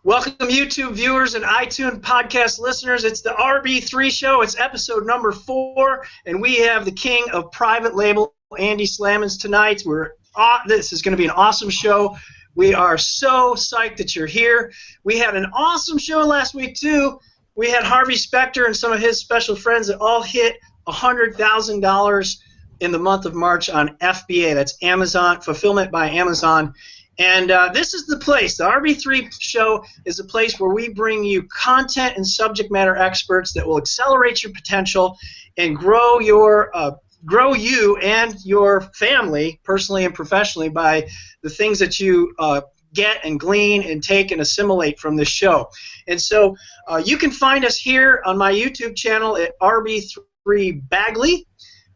Welcome, YouTube viewers and iTunes podcast listeners. It's the RB3 show. It's episode number 4, and we have the king of private label, Andy Slamans, tonight. This is going to be an awesome show. We are so psyched that you're here. We had an awesome show last week, too. We had Harvey Specter and some of his special friends that all hit $100,000 in the month of March on FBA. That's Amazon, Fulfillment by Amazon. And this is the place. The RB3 show is a place where we bring you content and subject matter experts that will accelerate your potential and grow you and your family, personally and professionally, by the things that you get and glean and take and assimilate from this show. And so you can find us here on my YouTube channel at RB3 Bagley.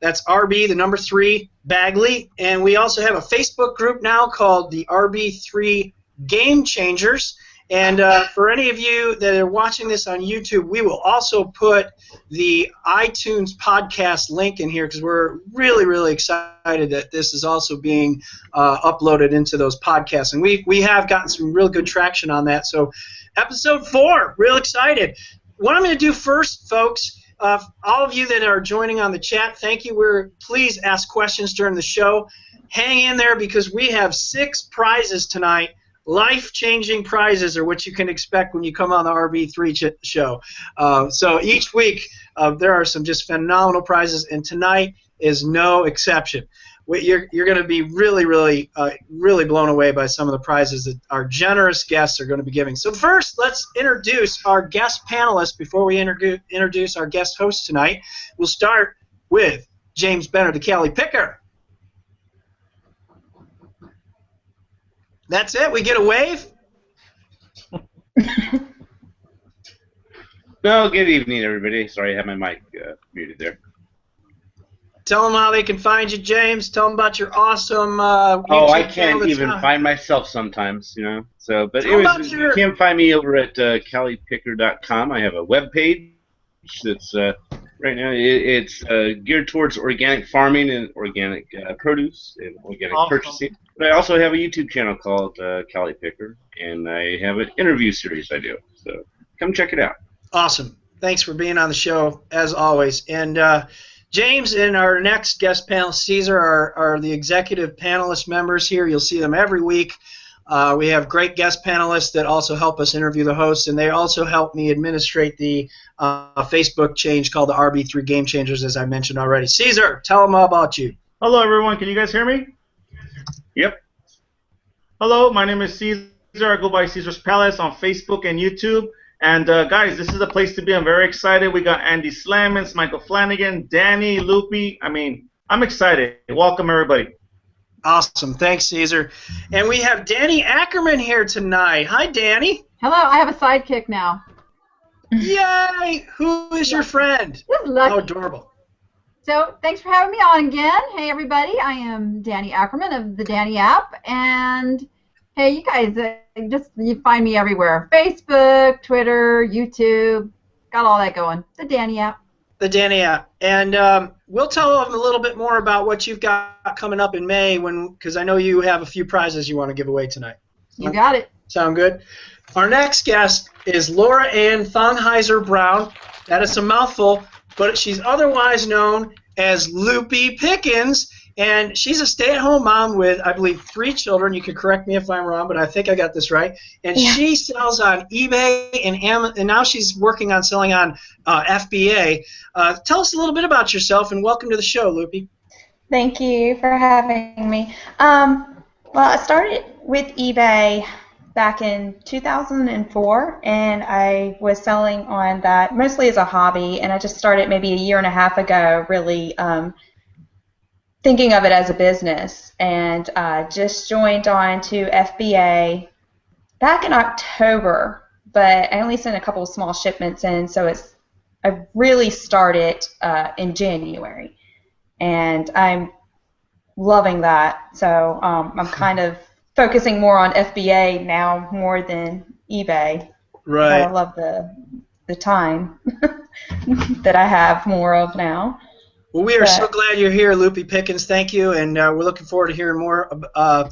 That's RB, the number 3, Bagley. And we also have a Facebook group now called the RB3 Game Changers. And for any of you that are watching this on YouTube, we will also put the iTunes podcast link in here because we're really, really excited that this is also being uploaded into those podcasts. And we have gotten some real good traction on that. So episode 4, real excited. What I'm going to do first, folks, all of you that are joining on the chat, thank you. Please ask questions during the show. Hang in there because we have 6 prizes tonight. Life-changing prizes are what you can expect when you come on the RB3 show. So each week there are some just phenomenal prizes, and tonight is no exception. You're going to be really, really, really blown away by some of the prizes that our generous guests are going to be giving. So first, let's introduce our guest panelists before we introduce our guest host tonight. We'll start with James Benner, the Cali Picker. That's it? We get a wave? Well, good evening, everybody. Sorry, I had my mic muted there. Tell them how they can find you, James. Tell them about your awesome I can't even find myself sometimes, you know. So, but anyways, you can find me over at calipicker.com. I have a web page that's right now it's geared towards organic farming and organic produce and organic purchasing. But I also have a YouTube channel called Cali Picker, and I have an interview series I do. So come check it out. Awesome. Thanks for being on the show, as always. And James and our next guest panelist, Cesar, are the executive panelist members here. You'll see them every week. We have great guest panelists that also help us interview the hosts, and they also help me administrate the Facebook change called the RB3 Game Changers, as I mentioned already. Cesar, tell them all about you. Hello, everyone. Can you guys hear me? Yep. Hello, my name is Cesar. I go by Cesar's Palace on Facebook and YouTube. And guys, this is a place to be. I'm very excited. We got Andy Slamans, Michael Flanagan, Danny, Loopy. I mean, I'm excited. Welcome, everybody. Awesome. Thanks, Cesar. And we have Danny Ackerman here tonight. Hi, Danny. Hello. I have a sidekick now. Yay! Who is your friend? This is Lucky. How adorable. So thanks for having me on again. Hey, everybody. I am Danny Ackerman of the Danny app. And hey, you guys, you find me everywhere. Facebook, Twitter, YouTube, got all that going. The Danny app. The Danny app. And we'll tell them a little bit more about what you've got coming up in May, because I know you have a few prizes you want to give away tonight. You got it. Sound good? Our next guest is Laura Ann Thonheiser-Brown. That is a mouthful, but she's otherwise known as Loopy Pickens. And she's a stay-at-home mom with, I believe, 3 children. You can correct me if I'm wrong, but I think I got this right. And she sells on eBay and now she's working on selling on FBA. Tell us a little bit about yourself, and welcome to the show, Loopy. Thank you for having me. Well, I started with eBay back in 2004, and I was selling on that mostly as a hobby, and I just started maybe a year and a half ago, really thinking of it as a business, and just joined on to FBA back in October, but I only sent a couple of small shipments in, so I really started in January, and I'm loving that. So I'm kind of focusing more on FBA now more than eBay. Right. I love the time that I have more of now. Well, we are so glad you're here, Loopy Pickens. Thank you, and we're looking forward to hearing more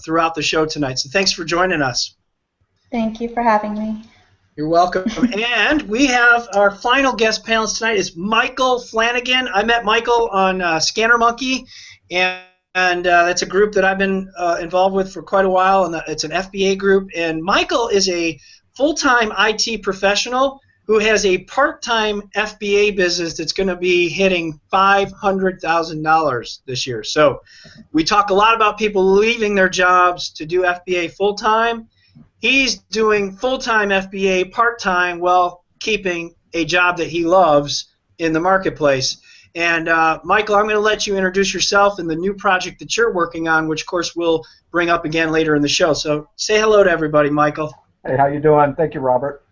throughout the show tonight. So thanks for joining us. Thank you for having me. You're welcome. And we have our final guest panelist tonight is Michael Flanagan. I met Michael on Scanner Monkey, and that's a group that I've been involved with for quite a while, and it's an FBA group. And Michael is a full-time IT professional who has a part-time FBA business that's going to be hitting $500,000 this year. So we talk a lot about people leaving their jobs to do FBA full-time. He's doing full-time FBA part-time while keeping a job that he loves in the marketplace. And Michael, I'm going to let you introduce yourself and the new project that you're working on, which, of course, we'll bring up again later in the show. So say hello to everybody, Michael. Hey, how you doing? Thank you, Robert.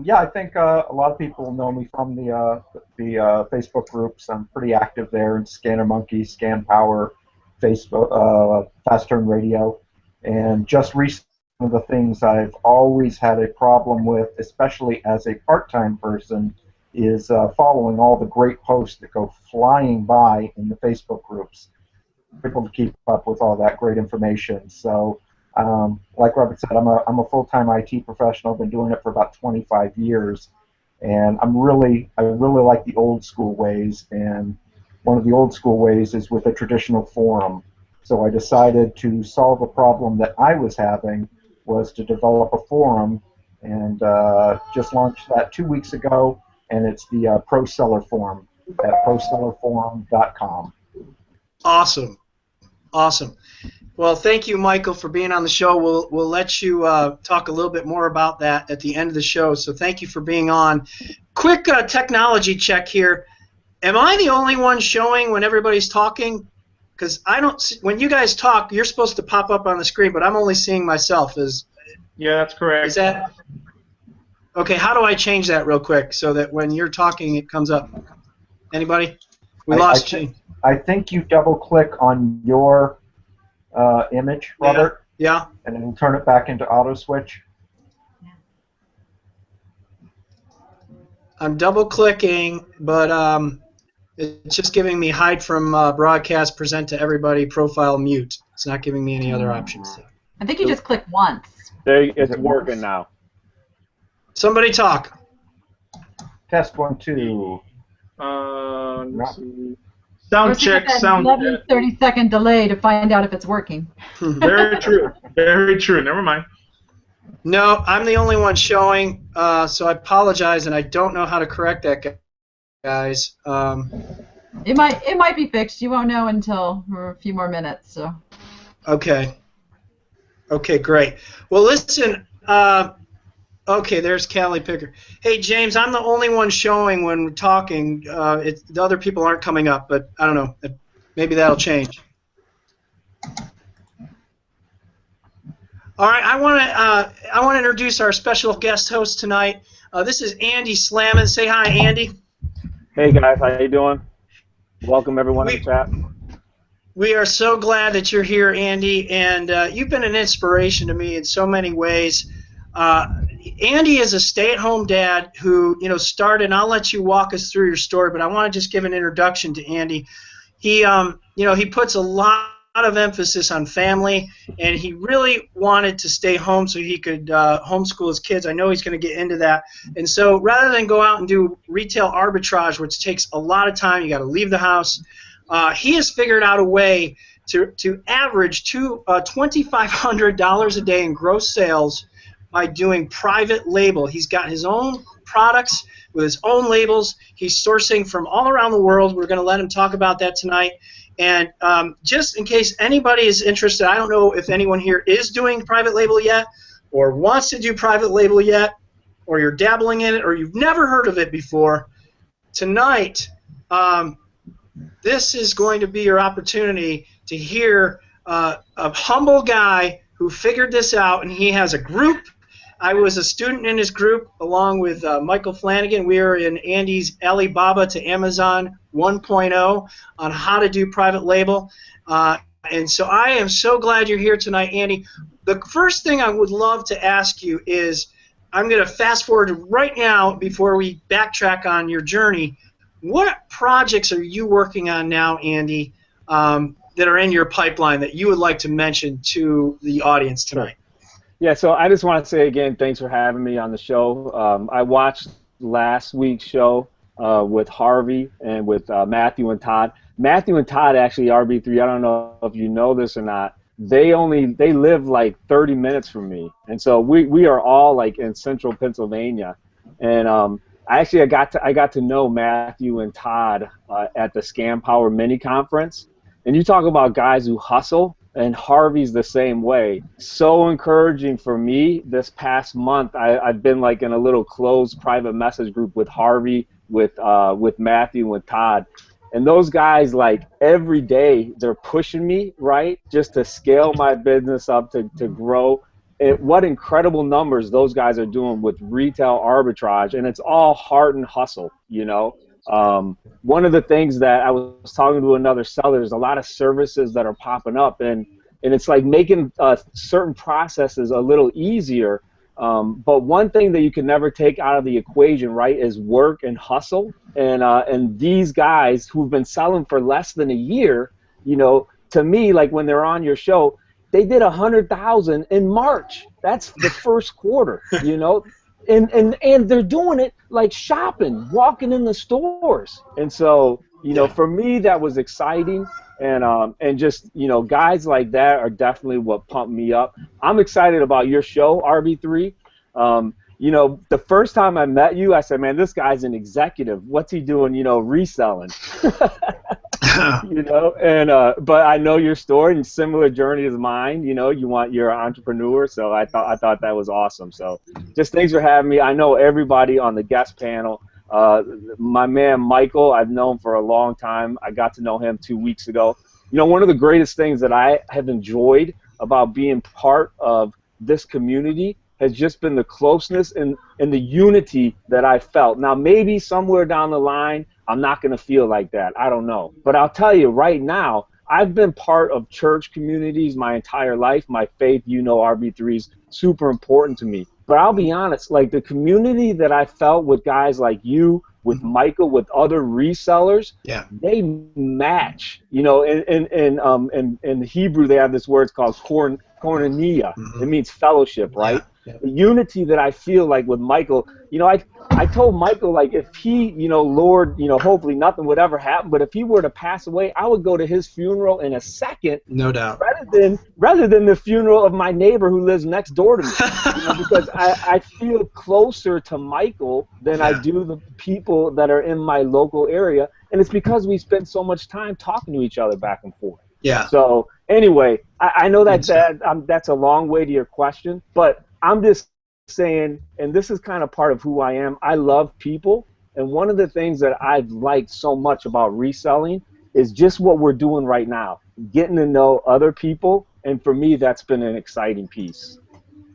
Yeah, I think a lot of people know me from the Facebook groups. I'm pretty active there in Scanner Monkey, Scan Power, Facebook, Fast Turn Radio, and just recently, one of the things I've always had a problem with, especially as a part-time person, is following all the great posts that go flying by in the Facebook groups. Able to keep up with all that great information. So, like Robert said, I'm a full-time IT professional. I've been doing it for about 25 years, and I really like the old school ways. And one of the old school ways is with a traditional forum. So I decided to solve a problem that I was having, was to develop a forum, and just launched that 2 weeks ago, and it's the Pro Seller Forum at prosellerforum.com. Awesome. Awesome. Well, thank you, Michael, for being on the show. We'll let you talk a little bit more about that at the end of the show, so thank you for being on. Quick technology check here. Am I the only one showing when everybody's talking? Because I don't see, when you guys talk, you're supposed to pop up on the screen, but I'm only seeing myself. Yeah, that's correct. Is that okay? How do I change that real quick so that when you're talking, it comes up? Anybody? We lost you. I think you double-click on your image, Robert. Yeah. And then turn it back into auto switch. I'm double-clicking, but it's just giving me hide from broadcast, present to everybody, profile, mute. It's not giving me any other options. I think you just click once. It's working now. Somebody talk. Test 1, 2. Let's see. Sound check. Sound. 30-second delay to find out if it's working. Very true. Very true. Never mind. No, I'm the only one showing, so I apologize, and I don't know how to correct that, guys. It might be fixed. You won't know until a few more minutes. So. Okay. Okay, great. Well, listen. Okay, there's Cali Picker. Hey, James, I'm the only one showing when we're talking. The other people aren't coming up, but I don't know. Maybe that'll change. All right, I want to introduce our special guest host tonight. This is Andy Slamans. Say hi, Andy. Hey guys, how you doing? Welcome everyone in the chat. We are so glad that you're here, Andy, and you've been an inspiration to me in so many ways. Andy is a stay-at-home dad who, started, and I'll let you walk us through your story, but I want to just give an introduction to Andy. He, he puts a lot of emphasis on family, and he really wanted to stay home so he could homeschool his kids. I know he's going to get into that. And so rather than go out and do retail arbitrage, which takes a lot of time, you got to leave the house, he has figured out a way to average $2,500 a day in gross sales by doing private label. He's got his own products with his own labels. He's sourcing from all around the world. We're going to let him talk about that tonight. And just in case anybody is interested, I don't know if anyone here is doing private label yet or wants to do private label yet, or you're dabbling in it, or you've never heard of it before. Tonight, this is going to be your opportunity to hear a humble guy who figured this out, and he has a group. I was a student in his group along with Michael Flanagan. We are in Andy's Alibaba to Amazon 1.0 on how to do private label. And so I am so glad you're here tonight, Andy. The first thing I would love to ask you is, I'm going to fast forward right now before we backtrack on your journey. What projects are you working on now, Andy, that are in your pipeline that you would like to mention to the audience tonight? Yeah, so I just want to say again, thanks for having me on the show. I watched last week's show with Harvey and with Matthew and Todd. Matthew and Todd actually, RB3, I don't know if you know this or not, they live like 30 minutes from me. And so we are all like in central Pennsylvania. And I got to know Matthew and Todd at the Scam Power mini conference. And you talk about guys who hustle, and Harvey's the same way. So encouraging for me this past month. I've been like in a little closed private message group with Harvey, with Matthew, with Todd. And those guys, like every day, they're pushing me, right, just to scale my business up, to grow. And what incredible numbers those guys are doing with retail arbitrage, and it's all heart and hustle, you know. One of the things that I was talking to another seller, there's a lot of services that are popping up, and it's like making certain processes a little easier. But one thing that you can never take out of the equation, right, is work and hustle. And these guys who've been selling for less than a year, you know, to me, like when they're on your show, they did 100,000 in March. That's the first quarter, you know. And they're doing it like shopping, walking in the stores. And so, you know, for me, that was exciting. And just, you know, guys like that are definitely what pumped me up. I'm excited about your show, RB3. You know, the first time I met you, I said, man, this guy's an executive. What's he doing, you know, reselling? You know, and but I know your story and similar journey as mine. You know, you're an entrepreneur, so I thought that was awesome. So just thanks for having me. I know everybody on the guest panel. My man Michael, I've known for a long time. I got to know him 2 weeks ago. You know, one of the greatest things that I have enjoyed about being part of this community has just been the closeness and the unity that I felt. Now, maybe somewhere down the line, I'm not going to feel like that. I don't know. But I'll tell you right now, I've been part of church communities my entire life. My faith, you know, RB3 is super important to me. But I'll be honest, like the community that I felt with guys like you, with Michael, with other resellers, they match. You know, in Hebrew, they have this word called koinonia. It means fellowship, right? The unity that I feel like with Michael, you know, I told Michael, like, if he, you know, Lord, you know, hopefully nothing would ever happen, but if he were to pass away, I would go to his funeral in a second. No doubt. Rather than the funeral of my neighbor who lives next door to me. You know, because I feel closer to Michael than I do the people that are in my local area, and it's because we spend so much time talking to each other back and forth. Yeah. So anyway, I know that's a long way to your question, but I'm just saying, and this is kind of part of who I am, I love people, and one of the things that I've liked so much about reselling is just what we're doing right now, getting to know other people, and for me, that's been an exciting piece.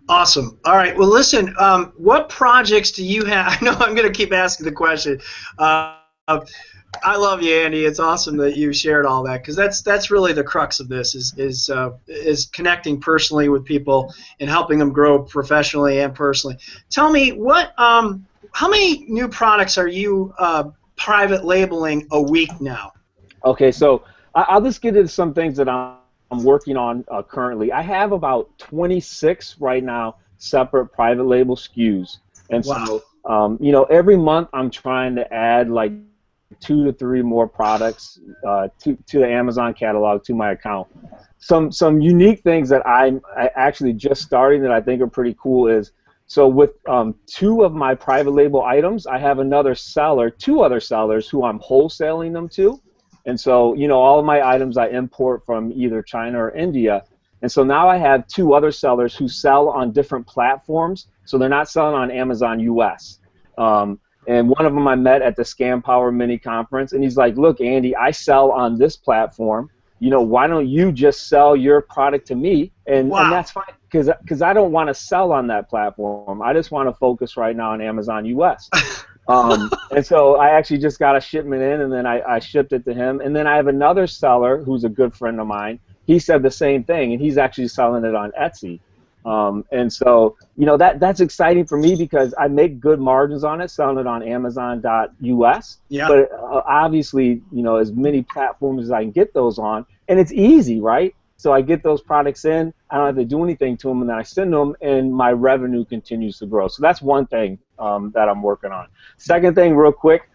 Awesome. All right, well, listen, what projects do you have? I know I'm going to keep asking the question. I love you, Andy. It's awesome that you shared all that, because that's really the crux of this is connecting personally with people and helping them grow professionally and personally. Tell me how many new products are you private labeling a week now? Okay, so I'll just get into some things that I'm working on currently. I have about 26 right now separate private label SKUs, and so you know, every month I'm trying to add like 2 to 3 more products to the Amazon catalog, to my account. Some unique things that I actually just starting that I think are pretty cool is, so with 2 of my private label items, I have another seller, 2 other sellers who I'm wholesaling them to. And so, you know, all of my items I import from either China or India. And so now I have 2 other sellers who sell on different platforms, so they're not selling on Amazon US. And one of them I met at the Scam Power mini conference, and he's like, look, Andy, I sell on this platform. You know, why don't you just sell your product to me? And that's fine, because I don't want to sell on that platform. I just want to focus right now on Amazon US. And so I actually just got a shipment in, and then I shipped it to him. And then I have another seller who's a good friend of mine. He said the same thing, and he's actually selling it on Etsy. And so, you know, that's exciting for me because I make good margins on it, selling it on Amazon.us. Yeah. But obviously, you know, as many platforms as I can get those on, and it's easy, right? So I get those products in, I don't have to do anything to them, and then I send them, and my revenue continues to grow. So that's one thing that I'm working on. Second thing, real quick,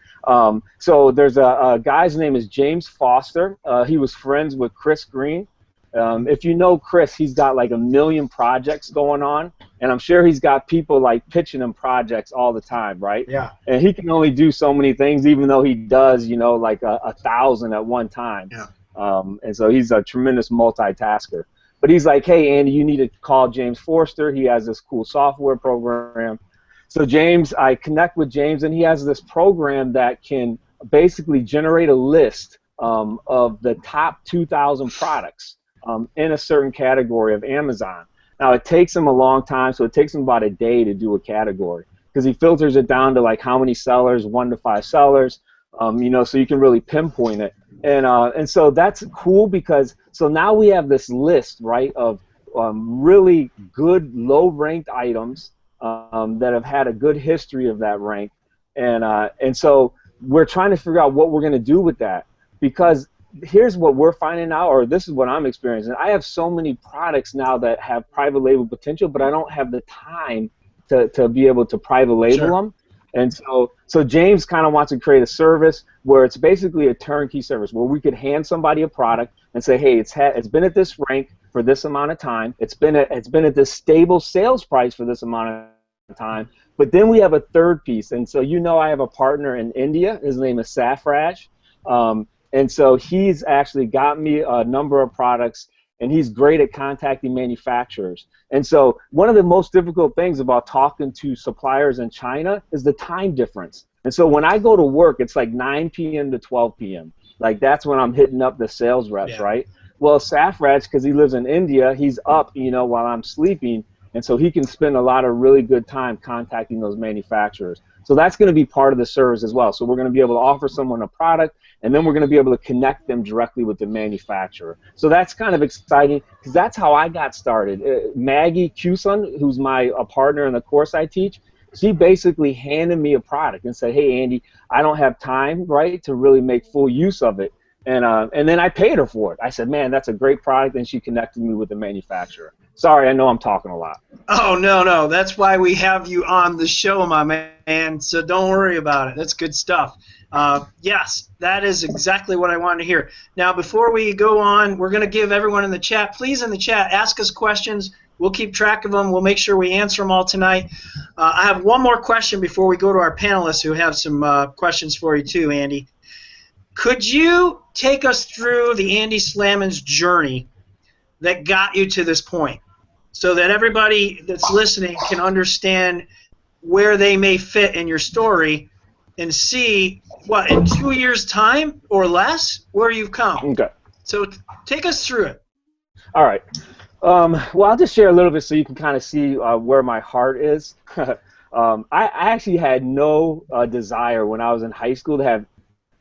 so there's a guy's name is James Foster. He was friends with Chris Green. If you know Chris, he's got like 1 million projects going on, and I'm sure he's got people like pitching him projects all the time, right? Yeah. And he can only do so many things, even though he does, you know, like 1,000 at one time. Yeah. And so he's a tremendous multitasker. But he's like, hey, Andy, you need to call James Forster. He has this cool software program. So James, I connect with James, and he has this program that can basically generate a list of the top 2,000 products in a certain category of Amazon. Now, it takes him a long time, so it takes him about a day to do a category, because he filters it down to like how many sellers, 1 to 5 sellers, you know, so you can really pinpoint it. And so that's cool, because so now we have this list, right, of really good low-ranked items that have had a good history of that rank, and so we're trying to figure out what we're going to do with that, because here's what we're finding out, or this is what I'm experiencing. I have so many products now that have private label potential, but I don't have the time to be able to private label them. And so James kind of wants to create a service where it's basically a turnkey service where we could hand somebody a product and say, hey, it's been at this rank for this amount of time. It's been at this stable sales price for this amount of time. But then we have a third piece. And so you know I have a partner in India. His name is Safraj. And so he's actually got me a number of products, and he's great at contacting manufacturers. And so one of the most difficult things about talking to suppliers in China is the time difference. And so when I go to work, it's like 9 p.m. to 12 p.m. Like that's when I'm hitting up the sales reps, right? Well, Safraj, because he lives in India, he's up, you know, while I'm sleeping, and so he can spend a lot of really good time contacting those manufacturers. So that's going to be part of the service as well. So we're going to be able to offer someone a product, and then we're going to be able to connect them directly with the manufacturer. So that's kind of exciting, because that's how I got started. Maggie Cuson, who's my partner in the course I teach, she basically handed me a product and said, hey, Andy, I don't have time, right, to really make full use of it. And then I paid her for it. I said, man, that's a great product, and she connected me with the manufacturer. Sorry, I know I'm talking a lot. Oh, no. That's why we have you on the show, my man, so don't worry about it. That's good stuff. Yes, that is exactly what I wanted to hear. Now, before we go on, we're going to give everyone in the chat, please in the chat, ask us questions. We'll keep track of them. We'll make sure we answer them all tonight. I have one more question before we go to our panelists who have some questions for you too, Andy. Could you take us through the Andy Slamans journey that got you to this point, so that everybody that's listening can understand where they may fit in your story and see, what, in 2 years' time or less, where you've come? Okay. So take us through it. All right. Well, I'll just share a little bit so you can kind of see where my heart is. I actually had no desire when I was in high school to have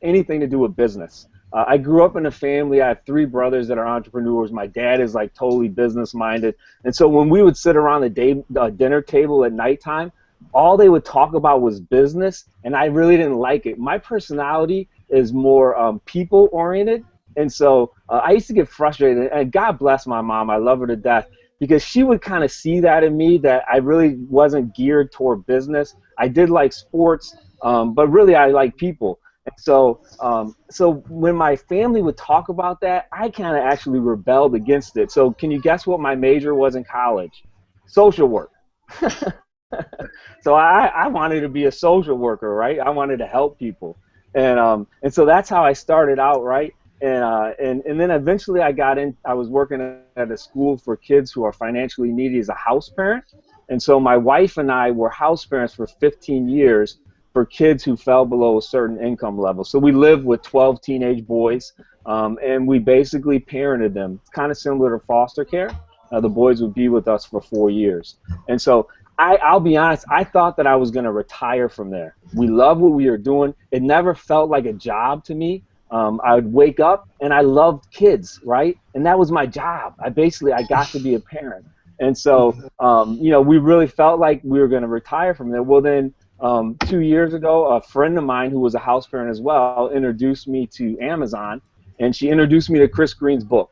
anything to do with business. I grew up in a family. I have 3 brothers that are entrepreneurs. My dad is like totally business minded. And so when we would sit around the dinner table at nighttime, all they would talk about was business, and I really didn't like it. My personality is more people oriented. And so I used to get frustrated, and God bless my mom. I love her to death, because she would kind of see that in me, that I really wasn't geared toward business. I did like sports, but really I like people. And so, so when my family would talk about that, I kind of actually rebelled against it. So can you guess what my major was in college? Social work. So I wanted to be a social worker, right? I wanted to help people. And so that's how I started out, right? And then eventually I was working at a school for kids who are financially needy as a house parent. And so my wife and I were house parents for 15 years for kids who fell below a certain income level. So we lived with 12 teenage boys, and we basically parented them. It's kind of similar to foster care. The boys would be with us for 4 years. And so I'll be honest, I thought that I was going to retire from there. We loved what we were doing. It never felt like a job to me. I would wake up, and I loved kids, right? And that was my job. I got to be a parent. And so, you know, we really felt like we were going to retire from there. Well, then 2 years ago, a friend of mine who was a house parent as well introduced me to Amazon, and she introduced me to Chris Green's book.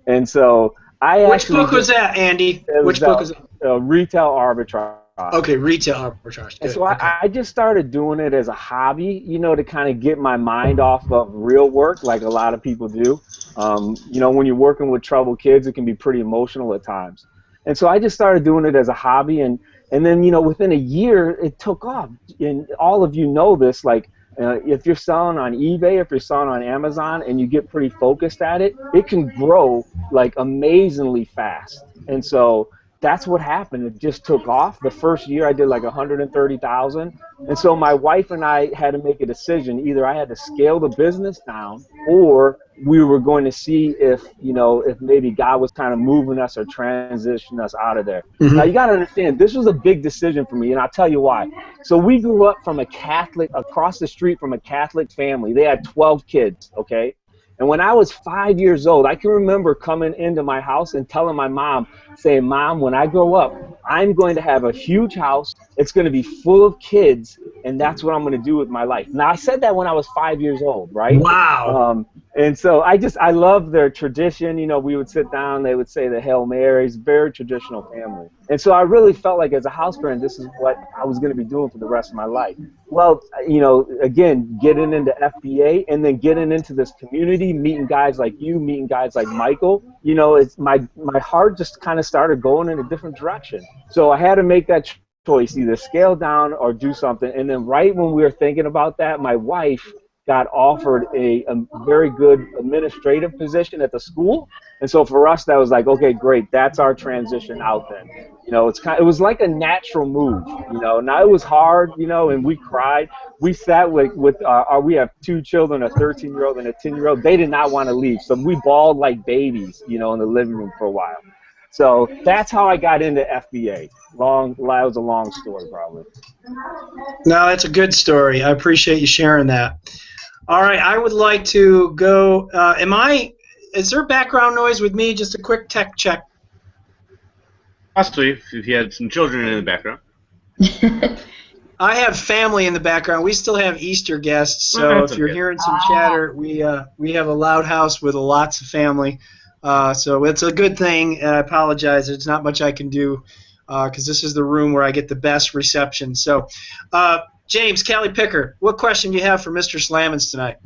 And so Which book was that, Andy? Which book was that? Retail Arbitrage. Okay, Retail Arbitrage. Good. And so okay. I just started doing it as a hobby, you know, to kind of get my mind off of real work, like a lot of people do. You know, when you're working with troubled kids, it can be pretty emotional at times. And so I just started doing it as a hobby, and then, you know, within a year, it took off. And all of you know this, like, if you're selling on eBay, if you're selling on Amazon, and you get pretty focused at it, it can grow, like, amazingly fast. And so that's what happened. It just took off. The first year I did like 130,000. And so my wife and I had to make a decision. Either I had to scale the business down, or we were going to see if, you know, if maybe God was kind of moving us or transitioning us out of there. Mm-hmm. Now you got to understand, this was a big decision for me, and I'll tell you why. So we grew up from across the street from a Catholic family. They had 12 kids, okay? And when I was 5 years old, I can remember coming into my house and telling my mom, saying, Mom, when I grow up, I'm going to have a huge house. It's going to be full of kids, and that's what I'm going to do with my life. Now, I said that when I was 5 years old, right? Wow. And so I love their tradition. You know, we would sit down, they would say the Hail Marys, very traditional family. And so I really felt like as a house parent, this is what I was going to be doing for the rest of my life. Well, you know, again, getting into FBA and then getting into this community, meeting guys like you, meeting guys like Michael, you know, it's my heart just kind of started going in a different direction. So I had to make that choice, either scale down or do something. And then right when we were thinking about that, my wife got offered a very good administrative position at the school. And so for us, that was like, okay, great, that's our transition out then. You know, it was like a natural move, you know. Now it was hard, you know, and we cried. We sat with we have two children, a 13-year-old and a 10-year-old. They did not want to leave, so we bawled like babies, you know, in the living room for a while. So that's how I got into FBA. That was a long story, probably. No, that's a good story. I appreciate you sharing that. All right, I would like to go. Is there background noise with me? Just a quick tech check. Possibly, if you had some children in the background. I have family in the background. We still have Easter guests, so if you're hearing some chatter, we have a loud house with lots of family. So it's a good thing. I apologize. There's not much I can do because this is the room where I get the best reception. So, James, Cali Picker, what question do you have for Mr. Slamans tonight?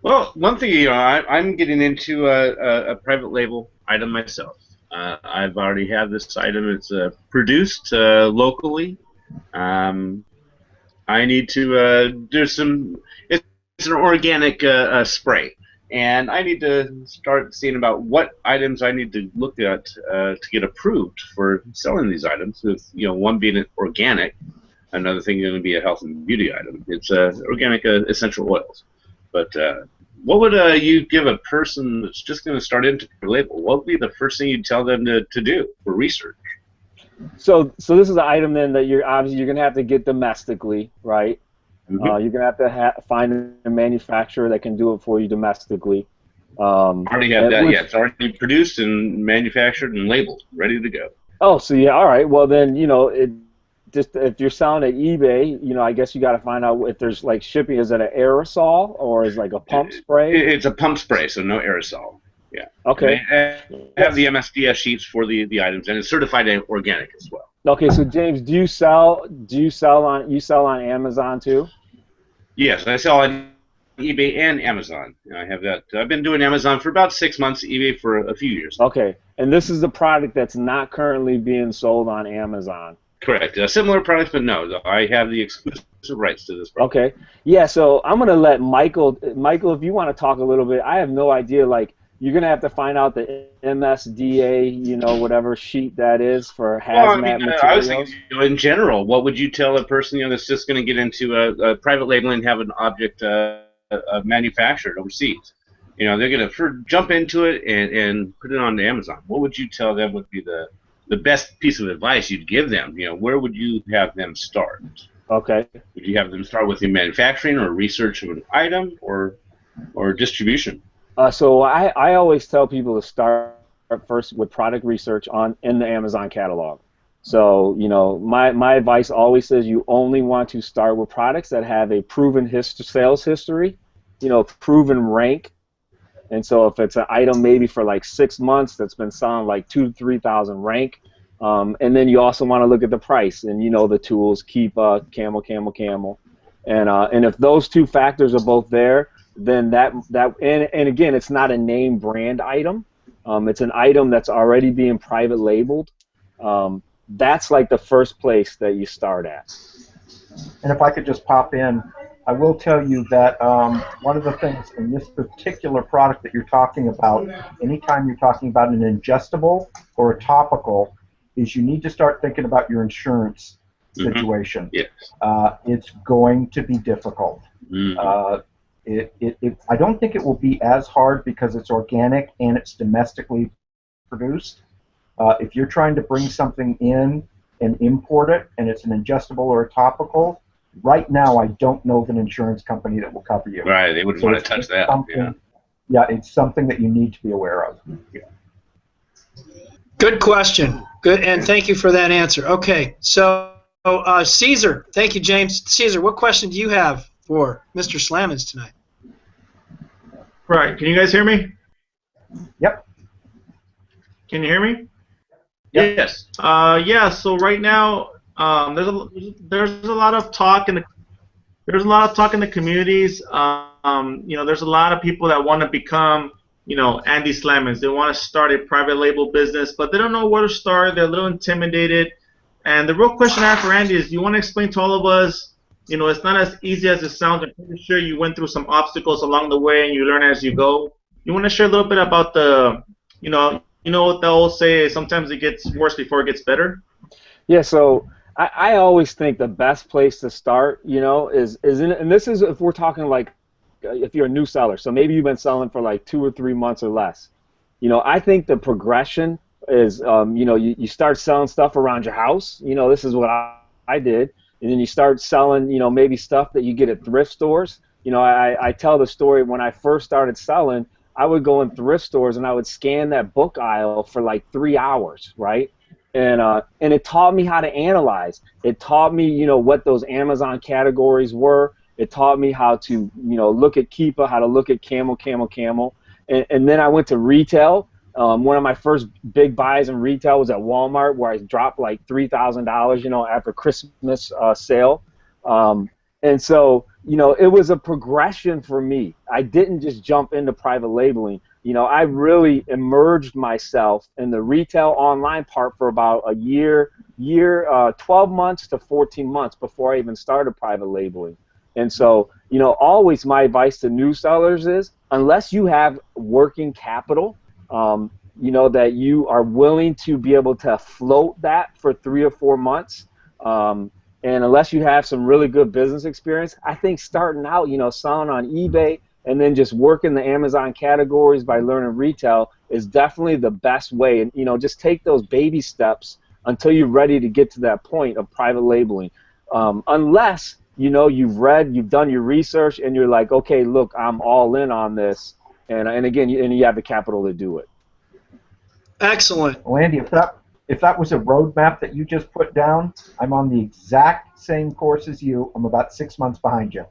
Well, one thing, you know, I'm getting into a private label item myself. I've already had this item. It's produced locally. I need to it's an organic spray, and I need to start seeing about what items I need to look at to get approved for selling these items. With, you know, one being organic, another thing going to be a health and beauty item. It's organic essential oils. But what would you give a person that's just going to start into a label? What would be the first thing you'd tell them to do for research? So this is an item then that you're going to have to get domestically, right? Mm-hmm. You're going to have to find a manufacturer that can do it for you domestically. Already have that, yeah. It's already produced and manufactured and labeled, ready to go. Oh, so yeah, all right. Well, then, you know, if you're selling at eBay, you know, I guess you got to find out if there's like shipping. Is it an aerosol or is it like a pump spray? It's a pump spray, so no aerosol. Yeah. Okay. And I have the MSDS sheets for the items, and it's certified organic as well. Okay, so James, do you sell on Amazon too? Yes, I sell on eBay and Amazon. I have that. I've been doing Amazon for about 6 months, eBay for a few years. Okay, and this is the product that's not currently being sold on Amazon. Correct. Similar products, but no, I have the exclusive rights to this product. Okay. Yeah, so I'm going to let Michael, if you want to talk a little bit. I have no idea, like, you're going to have to find out the MSDA, you know, whatever sheet that is for hazmat materials. I was thinking, you know, in general, what would you tell a person, you know, that's just going to get into a private labeling and have an object manufactured overseas? You know, they're going to jump into it and put it on Amazon. What would you tell them would be the best piece of advice you'd give them? You know, where would you have them start? Okay. Would you have them start with the manufacturing or research of an item or distribution? So I always tell people to start first with product research in the Amazon catalog. So, you know, my advice always says you only want to start with products that have a proven sales history, you know, proven rank, And so if it's an item maybe for like 6 months that's been selling like 2,000 to 3,000 rank, and then you also want to look at the price and the tools, keep camel, camel, camel, and if those two factors are both there, then and again, it's not a name brand item. It's an item that's already being private labeled. That's like the first place that you start at. And if I could just pop in, I will tell you that one of the things in this particular product that you're talking about, anytime you're talking about an ingestible or a topical, is you need to start thinking about your insurance situation. Yes. It's going to be difficult. I don't think it will be as hard because it's organic and it's domestically produced. If you're trying to bring something in and import it, and it's an ingestible or a topical, right now I don't know of an insurance company that will cover you. Right, they wouldn't want to touch that. Yeah, it's something that you need to be aware of. Yeah. Good question. Good, and thank you for that answer. Okay, so Cesar, thank you, James. Cesar, what question do you have for Mr. Slamans tonight? Right, can you guys hear me? Yep. Can you hear me? Yep. Yes. Yeah. So right now, there's a lot of talk in the communities. There's a lot of people that want to become, Andy Slamans. They want to start a private label business, but they don't know where to start. They're a little intimidated. And the real question I have for Andy is, do you want to explain to all of us, it's not as easy as it sounds. I'm pretty sure you went through some obstacles along the way and you learn as you go. You want to share a little bit about the, what the old say, sometimes it gets worse before it gets better? Yeah, so I always think the best place to start, is and this is if we're talking like if you're a new seller, so maybe you've been selling for like 2 or 3 months or less. I think the progression is, you start selling stuff around your house. This is what I did. And then you start selling, maybe stuff that you get at thrift stores. I tell the story when I first started selling, I would go in thrift stores and I would scan that book aisle for like 3 hours, right? And it taught me how to analyze. It taught me, what those Amazon categories were. It taught me how to, look at Keepa, how to look at camel, camel, camel. And then I went to retail. One of my first big buys in retail was at Walmart, where I dropped like $3,000, after Christmas sale. And so, it was a progression for me. I didn't just jump into private labeling. I really immersed myself in the retail online part for about a year, 12 months to 14 months before I even started private labeling. And so, always my advice to new sellers is, unless you have working capital, that you are willing to be able to float that for 3 or 4 months, and unless you have some really good business experience, I think starting out, selling on eBay and then just working the Amazon categories by learning retail is definitely the best way. And, just take those baby steps until you're ready to get to that point of private labeling. Unless, you've read, you've done your research, and you're like, okay, look, I'm all in on this. And again, you have the capital to do it. Excellent. Well, Andy, if that was a roadmap that you just put down, I'm on the exact same course as you. I'm about 6 months behind you.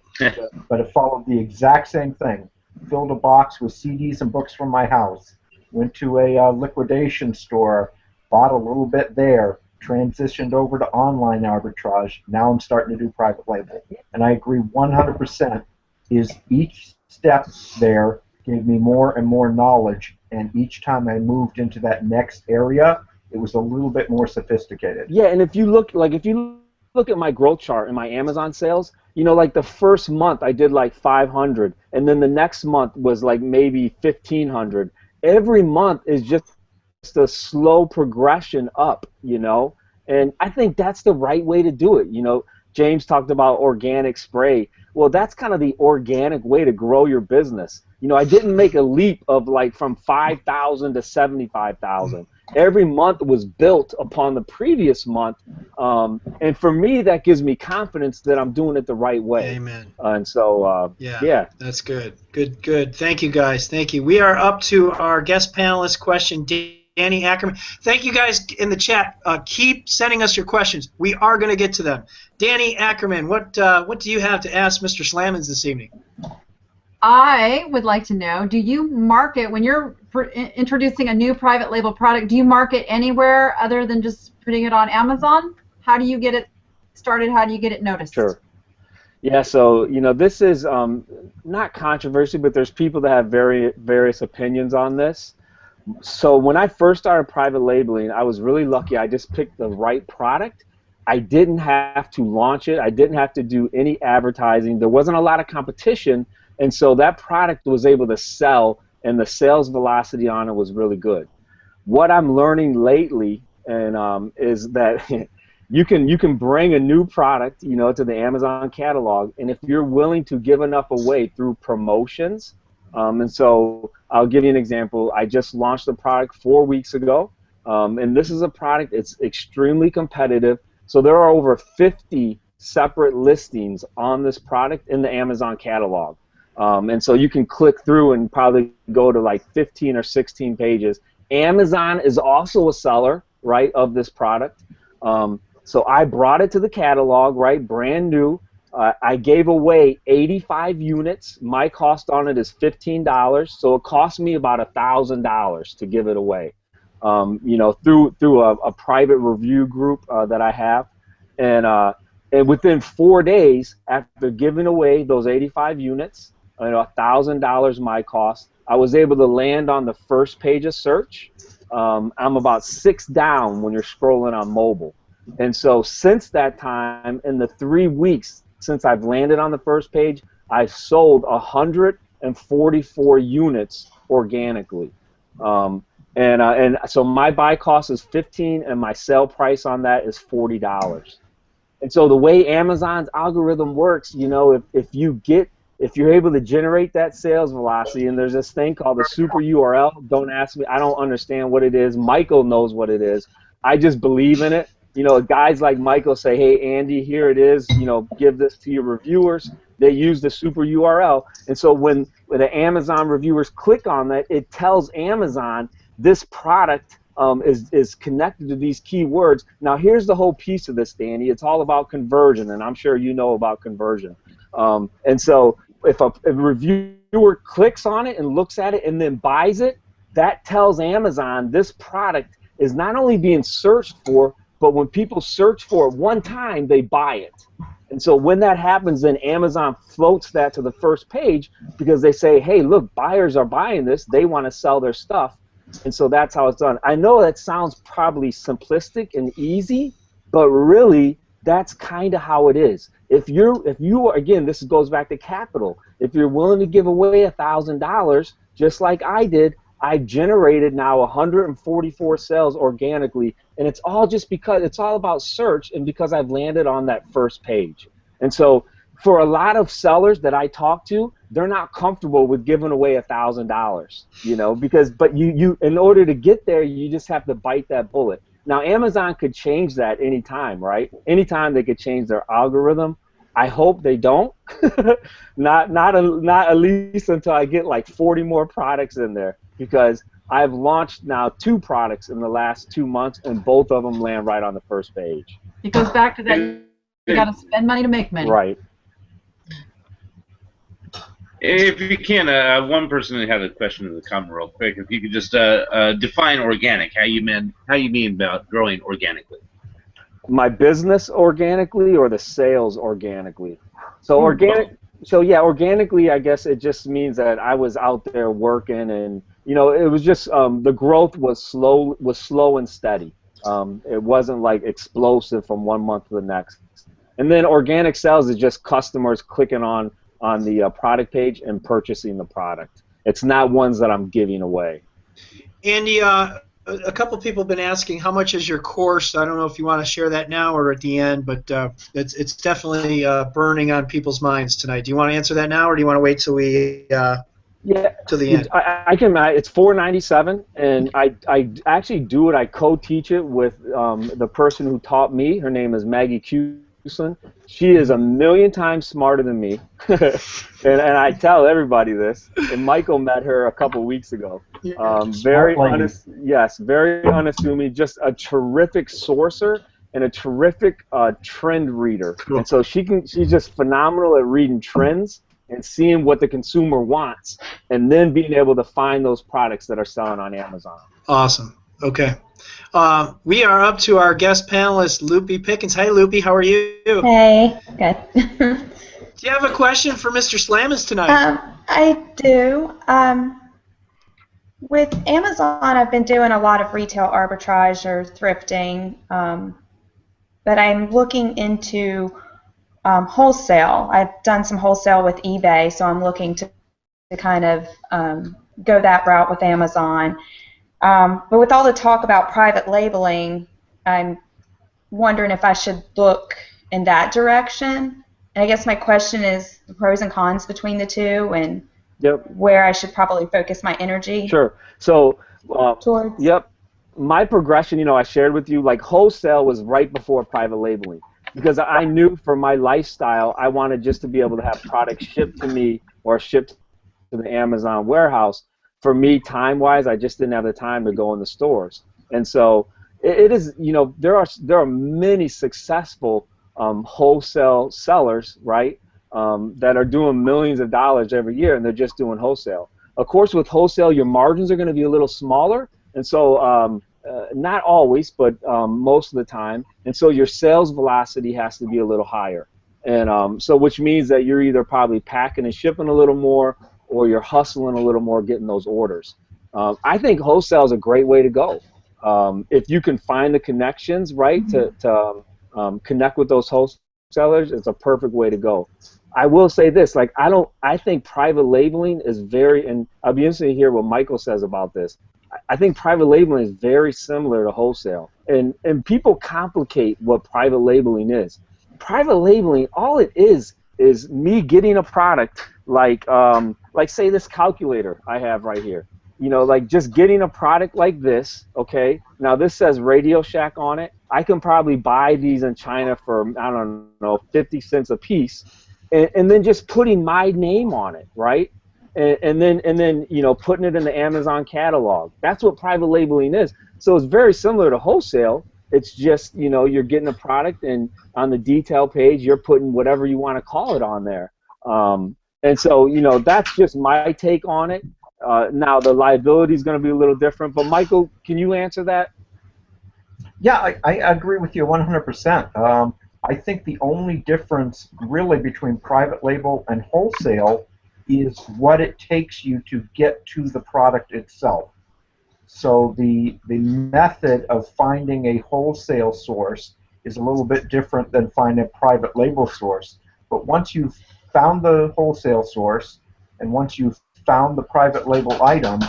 But it followed the exact same thing. Filled a box with CDs and books from my house. Went to a liquidation store, bought a little bit there, transitioned over to online arbitrage. Now I'm starting to do private label. And I agree 100% is each step there gave me more and more knowledge, and each time I moved into that next area, it was a little bit more sophisticated. Yeah, and if you look at my growth chart in my Amazon sales, like the first month I did like 500, and then the next month was like maybe 1,500. Every month is just a slow progression up, and I think that's the right way to do it. James talked about organic spray. Well, that's kind of the organic way to grow your business. I didn't make a leap of like from 5,000 to 75,000. Every month was built upon the previous month, and for me, that gives me confidence that I'm doing it the right way. Amen. And so, yeah, that's good. Good. Thank you, guys. Thank you. We are up to our guest panelist question, Danny Ackerman. Thank you, guys in the chat. Keep sending us your questions. We are going to get to them. Danny Ackerman, what do you have to ask Mr. Slamans this evening? I would like to know, do you market, when you're introducing a new private label product, do you market anywhere other than just putting it on Amazon? How do you get it started? How do you get it noticed? Sure. Yeah, so, this is not controversial, but there's people that have various opinions on this. So when I first started private labeling, I was really lucky. I just picked the right product. I didn't have to launch it. I didn't have to do any advertising. There wasn't a lot of competition, and so that product was able to sell, and the sales velocity on it was really good. What I'm learning lately is that you can bring a new product, to the Amazon catalog, and if you're willing to give enough away through promotions, and so I'll give you an example. I just launched the product 4 weeks ago, and this is a product, it's extremely competitive. So there are over 50 separate listings on this product in the Amazon catalog. And so you can click through and probably go to like 15 or 16 pages. Amazon is also a seller, right, of this product. So I brought it to the catalog, right, brand new. I gave away 85 units. My cost on it is $15, so it cost me about $1,000 to give it away. Through a private review group that I have, and within 4 days after giving away those 85 units, $1,000 my cost, I was able to land on the first page of search. I'm about 6 down when you're scrolling on mobile, and so since that time, in the 3 weeks since I've landed on the first page, I've sold 144 units organically. And so my buy cost is $15, and my sell price on that is $40. And so the way Amazon's algorithm works, if you're able to generate that sales velocity, and there's this thing called the super URL. Don't ask me. I don't understand what it is. Michael knows what it is. I just believe in it. Guys like Michael say, hey, Andy, here it is. Give this to your reviewers. They use the super URL. And so when the Amazon reviewers click on that, it tells Amazon this product is connected to these keywords. Now, here's the whole piece of this, Danny. It's all about conversion, and I'm sure you know about conversion. And so if a reviewer clicks on it and looks at it and then buys it, that tells Amazon this product is not only being searched for, but when people search for it one time, they buy it. And so when that happens, then Amazon floats that to the first page because they say, hey, look, buyers are buying this. They want to sell their stuff. And so that's how it's done. I know that sounds probably simplistic and easy, but really that's kind of how it is. If you again, this goes back to capital. If you're willing to give away $1,000, just like I did, I generated now 144 sales organically, and it's all just because it's all about search and because I've landed on that first page. And so for a lot of sellers that I talk to, they're not comfortable with giving away $1,000, but you in order to get there, you just have to bite that bullet. Now Amazon could change that anytime, right? Anytime they could change their algorithm. I hope they don't. not at least until I get like 40 more products in there, because I've launched now 2 products in the last 2 months, and both of them land right on the first page. It goes back to that you got to spend money to make money. Right. If you can, one person had a question in the comment real quick. If you could just define organic, how you mean about growing organically? My business organically or the sales organically? So organically, I guess it just means that I was out there working, and it was just the growth was slow and steady. It wasn't like explosive from one month to the next. And then organic sales is just customers clicking on the product page and purchasing the product. It's not ones that I'm giving away. Andy, a couple people have been asking how much is your course. I don't know if you want to share that now or at the end, but it's definitely burning on people's minds tonight. Do you want to answer that now, or do you want to wait till we till the end? I can. It's $4.97, and I actually do it. I co-teach it with the person who taught me. Her name is Maggie Q. She is a million times smarter than me, and I tell everybody this. And Michael met her a couple weeks ago. Very unassuming, just a terrific sourcer and a terrific trend reader. And so she's just phenomenal at reading trends. and seeing what the consumer wants, and then being able to find those products that are selling on Amazon. Awesome. Okay. We are up to our guest panelist, Loopy Pickens. Hey, Loopy, how are you? Hey, good. Do you have a question for Mr. Slamans tonight? I do. With Amazon, I've been doing a lot of retail arbitrage or thrifting, but I'm looking into wholesale. I've done some wholesale with eBay, so I'm looking to kind of go that route with Amazon. But with all the talk about private labeling, I'm wondering if I should look in that direction. And I guess my question is the pros and cons between the two, and where I should probably focus my energy. Sure. So, towards. Yep. My progression, I shared with you, like wholesale was right before private labeling, because I knew for my lifestyle, I wanted just to be able to have products shipped to me or shipped to the Amazon warehouse. For me, time-wise, I just didn't have the time to go in the stores. And so it is, there are many successful wholesale sellers, right, that are doing millions of dollars every year, and they're just doing wholesale. Of course, with wholesale, your margins are going to be a little smaller, and so not always, but most of the time. And so your sales velocity has to be a little higher. And so which means that you're either probably packing and shipping a little more, or you're hustling a little more getting those orders. I think wholesale is a great way to go. If you can find the connections, right, to connect with those wholesalers, it's a perfect way to go. I will say this, like I think private labeling is and I'll be interested to hear what Michael says about this. I think private labeling is very similar to wholesale, and people complicate what private labeling is. Private labeling, all it is me getting a product like say this calculator I have right here. Like just getting a product like this, okay? Now this says Radio Shack on it. I can probably buy these in China for, I don't know, 50 cents a piece, and then just putting my name on it, right? And then putting it in the Amazon catalog. That's what private labeling is. So it's very similar to wholesale. It's just, you're getting a product, and on the detail page, you're putting whatever you want to call it on there. And so, that's just my take on it. Now, the liability is going to be a little different. But, Michael, can you answer that? Yeah, I agree with you 100%. I think the only difference really between private label and wholesale is what it takes you to get to the product itself. So the method of finding a wholesale source is a little bit different than finding a private label source. But once you've found the wholesale source, and once you've found the private label item,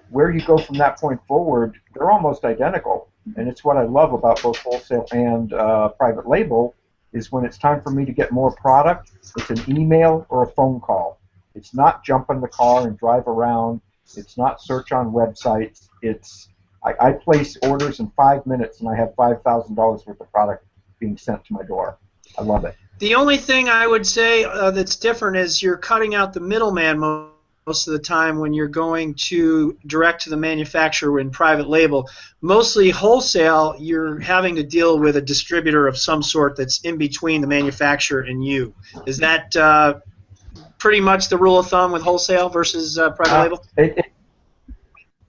where you go from that point forward, they're almost identical. And it's what I love about both wholesale and private label, is when it's time for me to get more product, it's an email or a phone call. It's not jump in the car and drive around. It's not search on websites. It's I place orders in 5 minutes, and I have $5,000 worth of product being sent to my door. I love it. The only thing I would say that's different is you're cutting out the middleman most of the time when you're going to direct to the manufacturer in private label. Mostly wholesale, you're having to deal with a distributor of some sort that's in between the manufacturer and you. Is that pretty much the rule of thumb with wholesale versus private label?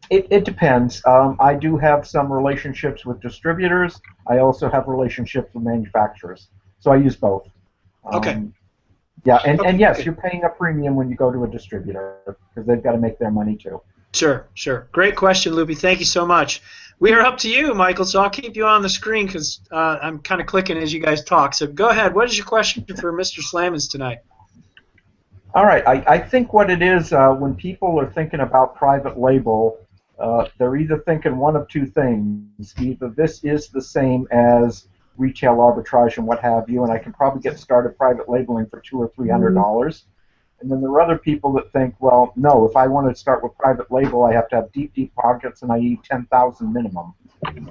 It depends. I do have some relationships with distributors. I also have relationships with manufacturers. So I use both. Okay. Yeah, and yes, you're paying a premium when you go to a distributor because they've got to make their money too. Sure, sure. Great question, Loopy. Thank you so much. We are up to you, Michael, so I'll keep you on the screen because I'm kind of clicking as you guys talk. So go ahead. What is your question for Mr. Slamans tonight? All right. I think what it is when people are thinking about private label, they're either thinking one of two things. Either this is the same as retail arbitrage and what have you, and I can probably get started private labeling for $200 or $300. And then there are other people that think, well, no, if I want to start with private label, I have to have deep, deep pockets, and I need $10,000 minimum.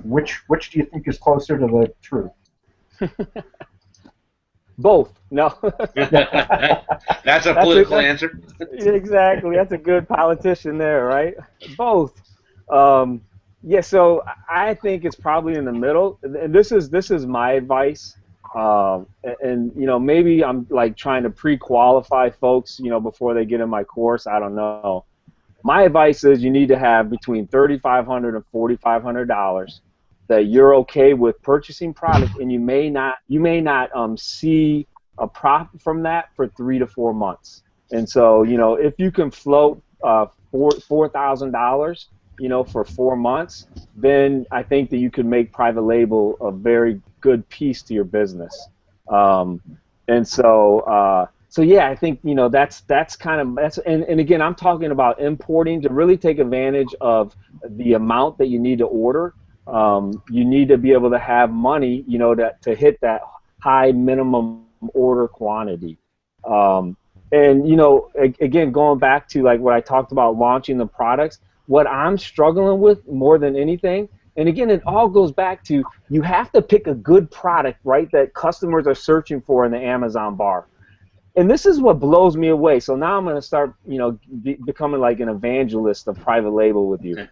Which do you think is closer to the truth? Both. No. That's a political answer. Exactly. That's a good politician there, right? Both. Yeah. So I think it's probably in the middle. And this is my advice. And maybe I'm like trying to pre-qualify folks, before they get in my course. I don't know. My advice is you need to have between $3,500 and $4,500 that you're okay with purchasing product, and you may not see a profit from that for 3 to 4 months. And so if you can float $4,000 for 4 months, then I think that you could make private label a very good piece to your business. So yeah, I think that's kind of and again, I'm talking about importing to really take advantage of the amount that you need to order. You need to be able to have money, to hit that high minimum order quantity. And again, going back to like what I talked about launching the products, what I'm struggling with more than anything, and again, it all goes back to you have to pick a good product, right, that customers are searching for in the Amazon bar. And this is what blows me away. So now I'm going to start, becoming like an evangelist of private label with you.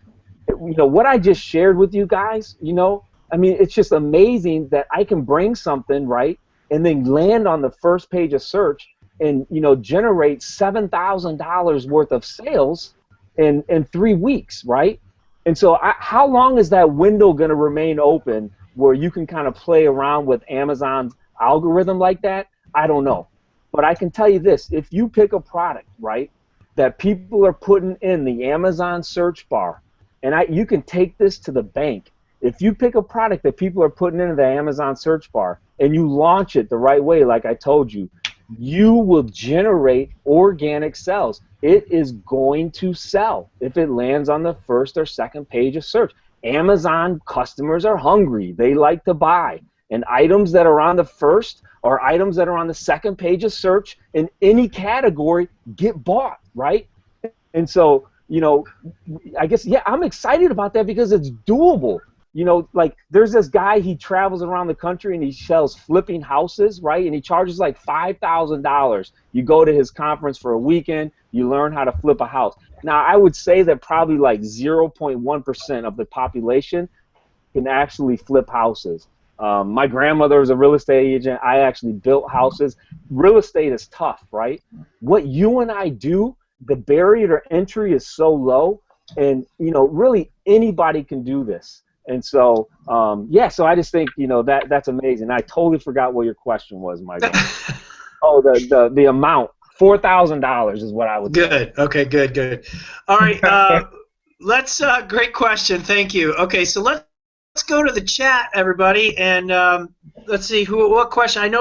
What I just shared with you guys, it's just amazing that I can bring something, right, and then land on the first page of search and, generate $7,000 worth of sales in 3 weeks, right? And so how long is that window going to remain open where you can kind of play around with Amazon's algorithm like that? I don't know. But I can tell you this, if you pick a product, right, that people are putting in the Amazon search bar, and you can take this to the bank. If you pick a product that people are putting into the Amazon search bar and you launch it the right way, like I told you, you will generate organic sales. It is going to sell if it lands on the first or second page of search. Amazon customers are hungry. They like to buy. And items that are on the first or items that are on the second page of search in any category get bought, right? And so, I guess, yeah, I'm excited about that because it's doable. Like there's this guy, he travels around the country and he sells flipping houses, right? And he charges like $5,000. You go to his conference for a weekend, you learn how to flip a house. Now, I would say that probably like 0.1% of the population can actually flip houses. My grandmother was a real estate agent. I actually built houses. Real estate is tough, right? What you and I do, the barrier to entry is so low, and really anybody can do this. And so, yeah, so I just think that's amazing. I totally forgot what your question was, Michael. Oh, the amount, $4,000 is what I would say. Good. Okay. Good. All right. Let's. Great question. Thank you. Okay, so let's go to the chat, everybody, and let's see what question.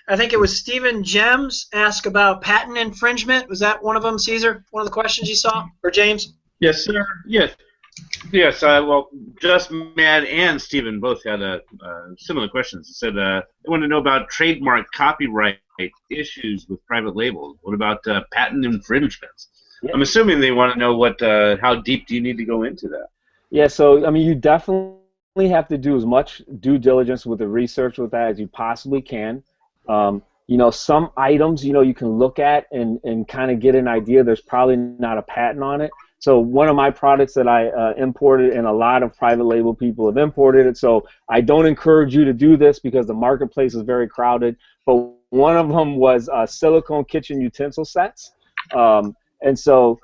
I think it was Stephen Gems asked about patent infringement. Was that one of them, Cesar? One of the questions you saw, or James? Yes, sir. Yes. Yes. Well, Just Mad and Stephen both had similar questions. They said they want to know about trademark copyright issues with private labels. What about patent infringements? Yeah. I'm assuming they want to know how deep do you need to go into that? Yeah. So you definitely have to do as much due diligence with the research with that as you possibly can. Some items, you can look at and kind of get an idea. There's probably not a patent on it. So one of my products that I imported, and a lot of private label people have imported it, so I don't encourage you to do this because the marketplace is very crowded, but one of them was silicone kitchen utensil sets. And so,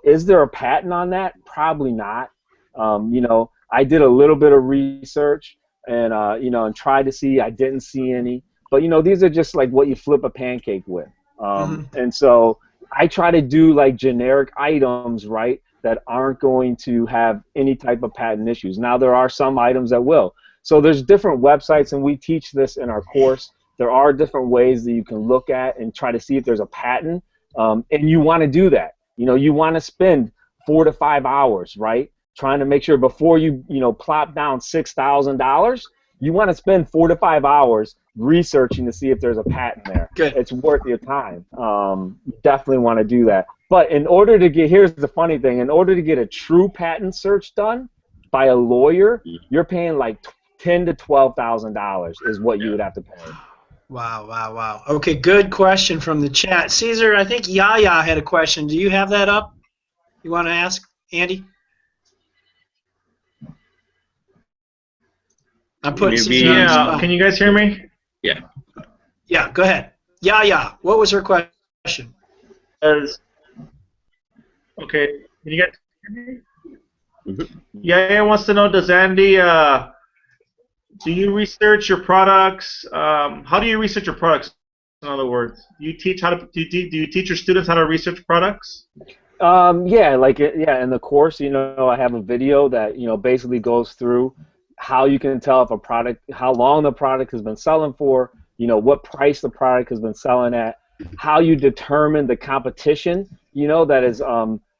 is there a patent on that? Probably not. I did a little bit of research and, and tried to see. I didn't see any. But, these are just like what you flip a pancake with. And so I try to do like generic items, right, that aren't going to have any type of patent issues. Now, there are some items that will. So there's different websites, and we teach this in our course. There are different ways that you can look at and try to see if there's a patent. And you want to do that. You want to spend 4 to 5 hours, right, trying to make sure before you, plop down $6,000, you want to spend 4 to 5 hours researching to see if there's a patent there. Good. It's worth your time. You definitely want to do that. But in order to here's the funny thing, in order to get a true patent search done by a lawyer, you're paying like $10,000 to $12,000 is what you would have to pay. Wow. Okay, good question from the chat. Cesar, I think Yaya had a question. Do you have that up? You want to ask, Andy? I'm putting Cesar on the spot. Can you guys hear me? Yeah. Yeah, go ahead. Yeah. What was her question? Okay. Can you get? Yeah, wants to know, does Andy, do you research your products? How do you research your products? In other words, do you teach your students how to research products? Yeah, in the course, I have a video that basically goes through how you can tell if a product, how long the product has been selling for, what price the product has been selling at, how you determine the competition, that is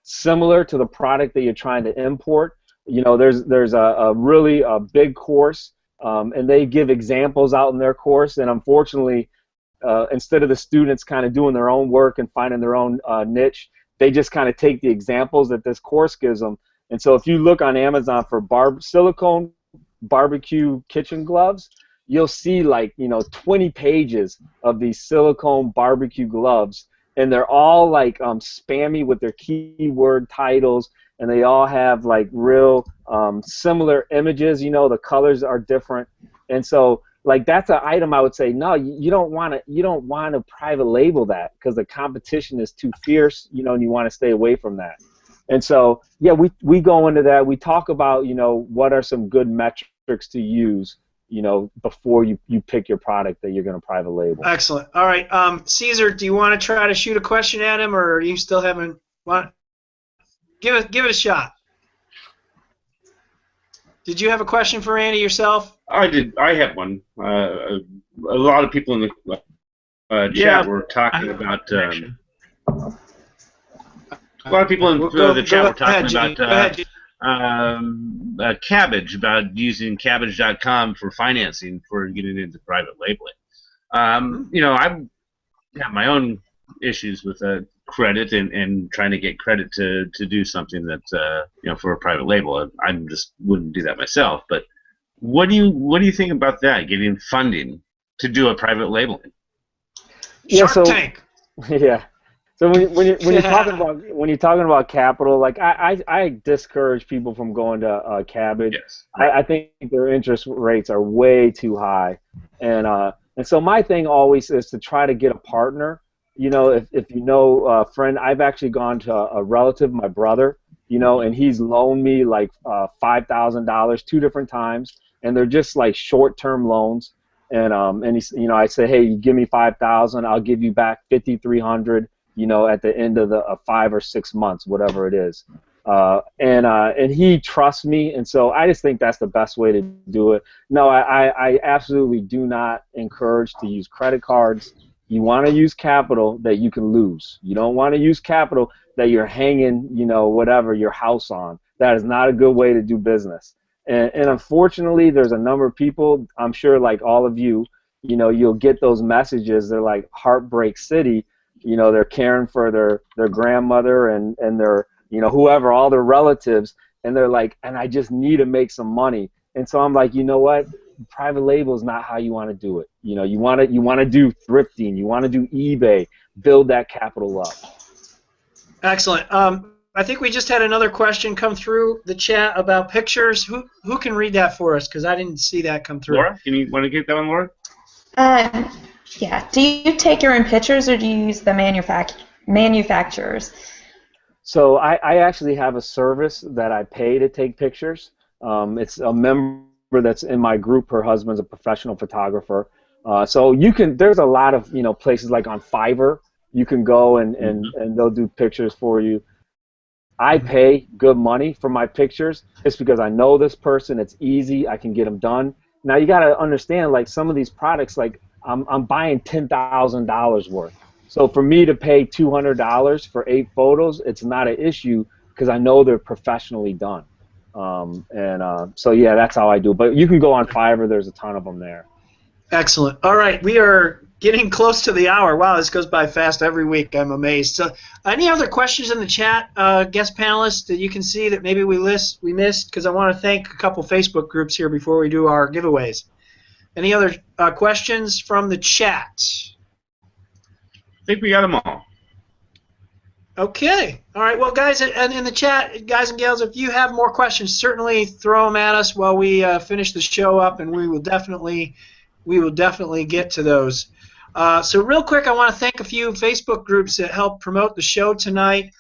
similar to the product that you're trying to import. There's a really big course, and they give examples out in their course, and unfortunately, instead of the students kind of doing their own work and finding their own niche, they just kind of take the examples that this course gives them. And so if you look on Amazon for silicone barbecue kitchen gloves, you'll see 20 pages of these silicone barbecue gloves, and they're all spammy with their keyword titles, and they all have real similar images. The colors are different, and so that's an item I would say no, you don't want to private label that, because the competition is too fierce, and you want to stay away from that. And so yeah, we go into that. We talk about what are some good metrics to use before you pick your product that you're going to private label. Excellent. All right, Cesar, do you want to try to shoot a question at him, or are you still having give it a shot? Did you have a question for Andy yourself? I did. I have one. A lot of people in the chat were talking about. A lot of people in the chat were talking about cabbage, about using cabbage.com for financing for getting into private labeling. I have my own issues with credit and trying to get credit to do something that for a private label. I just wouldn't do that myself. But what do you think about that? Getting funding to do a private labeling? Shark Tank. Yeah. So when you're talking about capital, I discourage people from going to Cabbage. Yes. I think their interest rates are way too high, and so my thing always is to try to get a partner. If you know a friend, I've actually gone to a relative, my brother, and he's loaned me $5,000 2 different times, and they're just short-term loans. And he's, I say, hey, you give me $5,000, I'll give you back $5,300, at the end of the 5 or 6 months, whatever it is. And he trusts me, and so I just think that's the best way to do it. No, I absolutely do not encourage to use credit cards. You want to use capital that you can lose. You don't want to use capital that you're hanging, whatever, your house on. That is not a good way to do business. And unfortunately, there's a number of people, I'm sure like all of you, you'll get those messages. They're like Heartbreak City. They're caring for their grandmother and their, whoever, all their relatives. And they're like, and I just need to make some money. And so I'm like, you know what? Private label is not how you want to do it. You want to do thrifting. You want to do eBay. Build that capital up. Excellent. I think we just had another question come through the chat about pictures. Who can read that for us? Because I didn't see that come through. Laura, want to get that one, Laura? Yeah. Do you take your own pictures, or do you use the manufacturers? So I actually have a service that I pay to take pictures. It's a member that's in my group. Her husband's a professional photographer. So you can. There's a lot of places like on Fiverr. You can go and they'll do pictures for you. I pay good money for my pictures. It's because I know this person. It's easy. I can get them done. Now you got to understand, like some of these products, like I'm buying $10,000 worth. So for me to pay $200 for 8 photos, it's not an issue because I know they're professionally done. So yeah, that's how I do. But you can go on Fiverr. There's a ton of them there. Excellent. All right, we are getting close to the hour. Wow, this goes by fast every week. I'm amazed. So, any other questions in the chat, guest panelists, that you can see that maybe we missed? Because I want to thank a couple Facebook groups here before we do our giveaways. Any other questions from the chat? I think we got them all. Okay. All right. Well, guys, and in the chat, guys and gals, if you have more questions, certainly throw them at us while we finish the show up, and we will definitely we will definitely get to those. So real quick, I want to thank a few Facebook groups that helped promote the show tonight.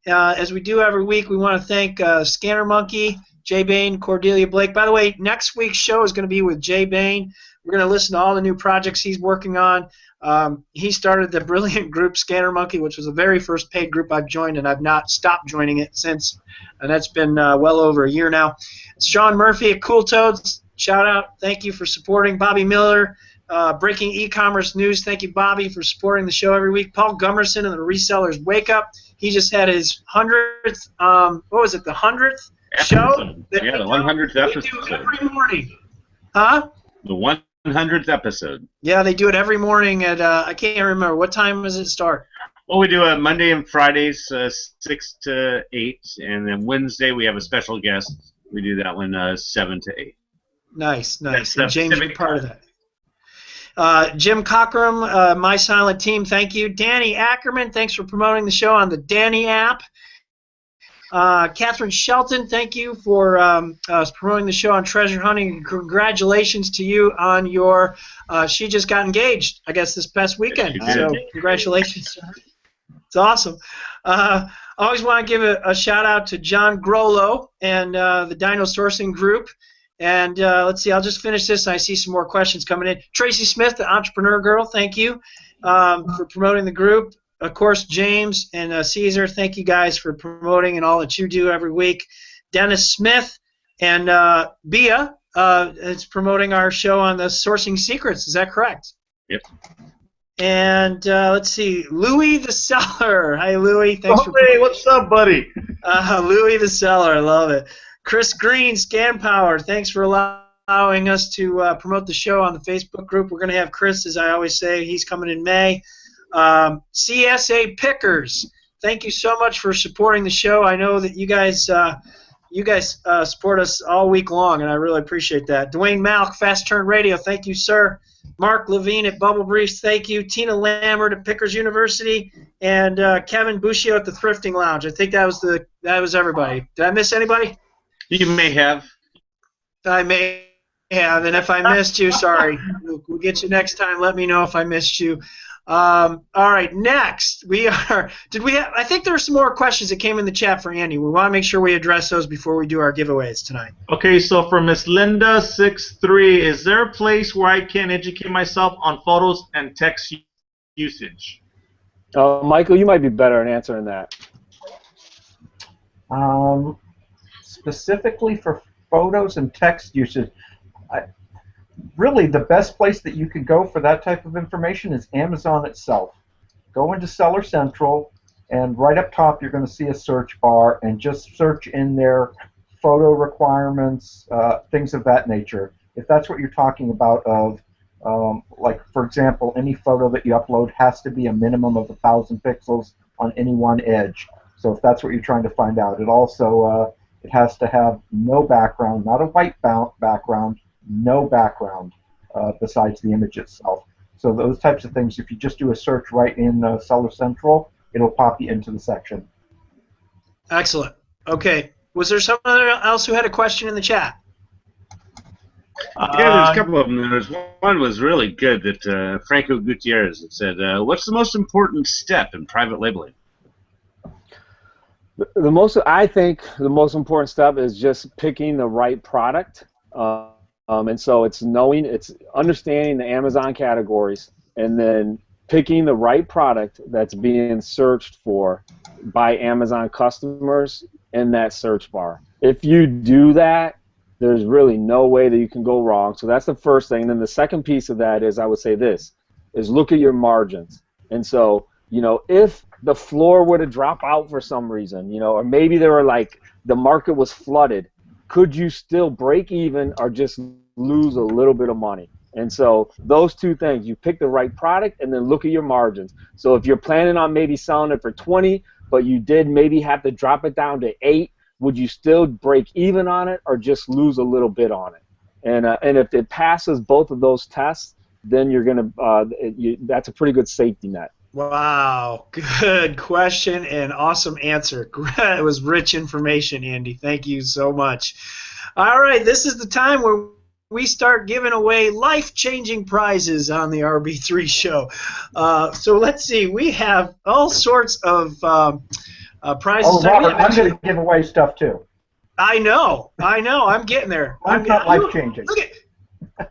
As we do every week, we want to thank Scanner Monkey, Jay Bain, Cordelia Blake. By the way, next week's show is going to be with Jay Bain. We're going to listen to all the new projects he's working on. He started the brilliant group Scanner Monkey, which was the very first paid group I've joined, and I've not stopped joining it since. And that's been well over a year now. Sean Murphy at Cool Toads, shout out. Thank you for supporting. Bobby Miller, Breaking E-Commerce News. Thank you, Bobby, for supporting the show every week. Paul Gummerson and the Resellers Wake Up. He just had his 100th, what was it, the 100th show? Yeah, the 100th episode. Every morning. Huh? The 100th episode. Yeah, they do it every morning at, I can't remember. What time does it start? Well, we do it Monday and Fridays, 6 to 8, and then Wednesday we have a special guest. We do that one 7 to 8. Nice. And James, you're part of that. Jim Cockrum, My Silent Team, thank you. Danny Ackerman, thanks for promoting the show on the Danny app. Catherine Shelton, thank you for promoting the show on treasure hunting. Congratulations to you on your, she just got engaged, I guess, this past weekend. So congratulations. It's awesome. I always want to give a shout out to John Grollo and the Dino Sourcing Group. And let's see, I'll just finish this. I see some more questions coming in. Tracy Smith, the Entrepreneur Girl, thank you for promoting the group. Of course, James and Cesar, thank you guys for promoting and all that you do every week. Dennis Smith and Bia is promoting our show on the Sourcing Secrets. Is that correct? Yep. And let's see, Louis the Seller. Hi, Louis. Thanks for hey, what's up, buddy? Louis the Seller. I love it. Chris Green, Scan Power, thanks for allowing us to promote the show on the Facebook group. We're going to have Chris, as I always say, he's coming in May. CSA Pickers, thank you so much for supporting the show. I know that you guys support us all week long, and I really appreciate that. Dwayne Malk, Fast Turn Radio, thank you, sir. Mark Levine at Bubble Briefs, thank you. Tina Lambert at Pickers University, and Kevin Bushio at the Thrifting Lounge. I think that was everybody. Did I miss anybody? You may have. I may have, and if I missed you, sorry. We'll get you next time. Let me know if I missed you. All right, next we are. I think there are some more questions that came in the chat for Andy. We want to make sure we address those before we do our giveaways tonight. Okay, so for Miss Linda63, is there a place where I can educate myself on photos and text usage? Michael, you might be better at answering that. Specifically for photos and text usage, really the best place that you could go for that type of information is Amazon itself. Go into Seller Central, and right up top you're going to see a search bar, and just search in there photo requirements, things of that nature. If that's what you're talking about, like for example, any photo that you upload has to be a minimum of 1,000 pixels on any one edge. So if that's what you're trying to find out, it also it has to have no background, not a white background, no background besides the image itself. So those types of things, if you just do a search right in Seller Central, it'll pop you into the section. Excellent. Okay. Was there someone else who had a question in the chat? Yeah, there's a couple of them. There's one was really good that Franco Gutierrez had said, what's the most important step in private labeling? I think the most important step is just picking the right product, and so it's understanding the Amazon categories, and then picking the right product that's being searched for by Amazon customers in that search bar. If you do that, there's really no way that you can go wrong. So that's the first thing. And then the second piece of that is, I would say this, is look at your margins. And so, if the floor were to drop out for some reason, or maybe the market was flooded, could you still break even or just lose a little bit of money? And so those two things, you pick the right product and then look at your margins. So if you're planning on maybe selling it for 20, but you did maybe have to drop it down to 8, would you still break even on it or just lose a little bit on it? And if it passes both of those tests, then you're gonna that's a pretty good safety net. Wow, good question and awesome answer. It was rich information, Andy. Thank you so much. All right, this is the time where we start giving away life-changing prizes on the RB3 show. So let's see. We have all sorts of prizes. Oh, Robert, I'm going to give away stuff too. I know. I'm getting there. I'm not life-changing.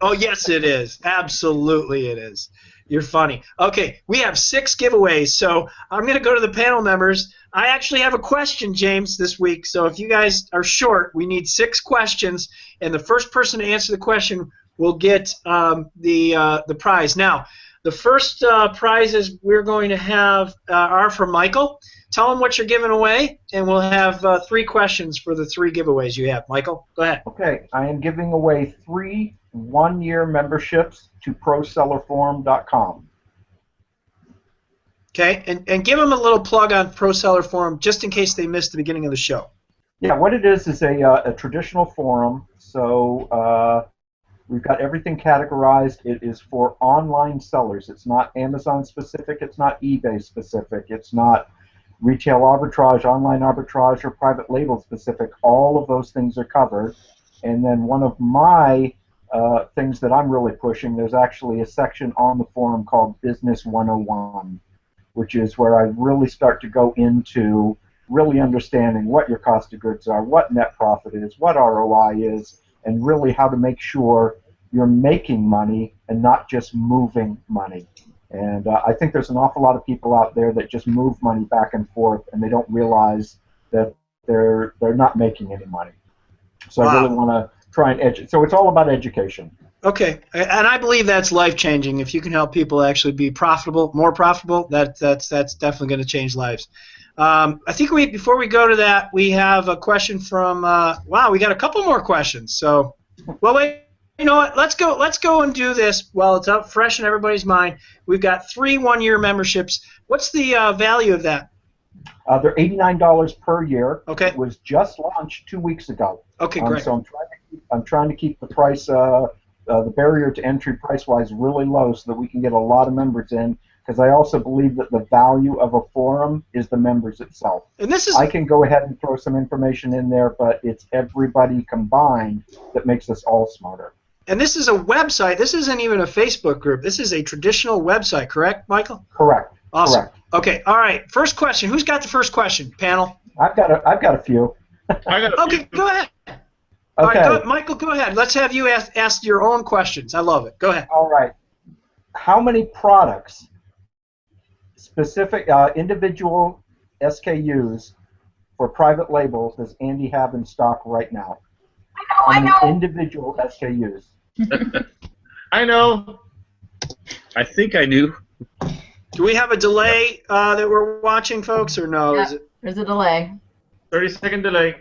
Oh, yes, it is. Absolutely, it is. You're funny. Okay, we have 6 giveaways, so I'm going to go to the panel members. I actually have a question, James, this week. So if you guys are short, we need 6 questions, and the first person to answer the question will get the prize. Now, the first prizes we're going to have are from Michael. Tell them what you're giving away, and we'll have 3 questions for the 3 giveaways you have. Michael, go ahead. Okay, I am giving away 3 one-year memberships to ProSellerForum.com. Okay, and give them a little plug on Pro Seller Forum just in case they missed the beginning of the show. Yeah, what it is a traditional forum. So we've got everything categorized. It is for online sellers. It's not Amazon specific. It's not eBay specific. It's not retail arbitrage, online arbitrage, or private label specific. All of those things are covered. And then one of my things that I'm really pushing, there's actually a section on the forum called Business 101, which is where I really start to go into really understanding what your cost of goods are, what net profit is, what ROI is, and really how to make sure you're making money and not just moving money. And I think there's an awful lot of people out there that just move money back and forth, and they don't realize that they're not making any money. So I really want to try and educate. So it's all about education. Okay, and I believe that's life-changing. If you can help people actually be profitable, more profitable, that's definitely going to change lives. I think before we go to that, we have a question from. Wow, we got a couple more questions. So, well, wait. You know what? Let's go and do this while it's up fresh in everybody's mind. We've got 3 one-year memberships. What's the value of that? They're $89 per year. Okay. It was just launched 2 weeks ago. Okay, great. So I'm trying to keep the price, the barrier to entry price-wise really low so that we can get a lot of members in, because I also believe that the value of a forum is the members itself. And this is. I can go ahead and throw some information in there, but it's everybody combined that makes us all smarter. And this is a website. This isn't even a Facebook group. This is a traditional website, correct, Michael? Correct. Awesome. Correct. Okay. All right. First question. Who's got the first question? Panel. I've got a few. Okay. Go ahead. Okay. All right, Michael, go ahead. Let's have you ask your own questions. I love it. Go ahead. All right. How many products, specific individual SKUs for private labels, does Andy have in stock right now? I know. Individual SKUs. I know. I think I knew. Do we have a delay that we're watching, folks, or no? Yeah, there's a delay. 30-second delay.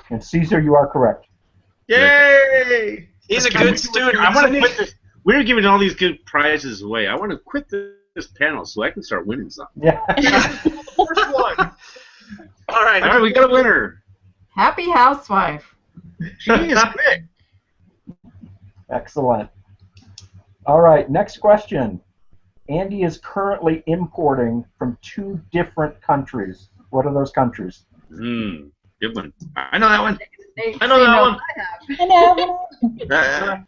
And Cesar, you are correct. Yay! He's a good student. I want to quit this. We're giving all these good prizes away. I want to quit this panel so I can start winning something. Yeah. First one. All right, we got a winner. Happy housewife. She is quick. Excellent. All right, next question. Andy is currently importing from 2 different countries. What are those countries? Good one. I know that one. I know that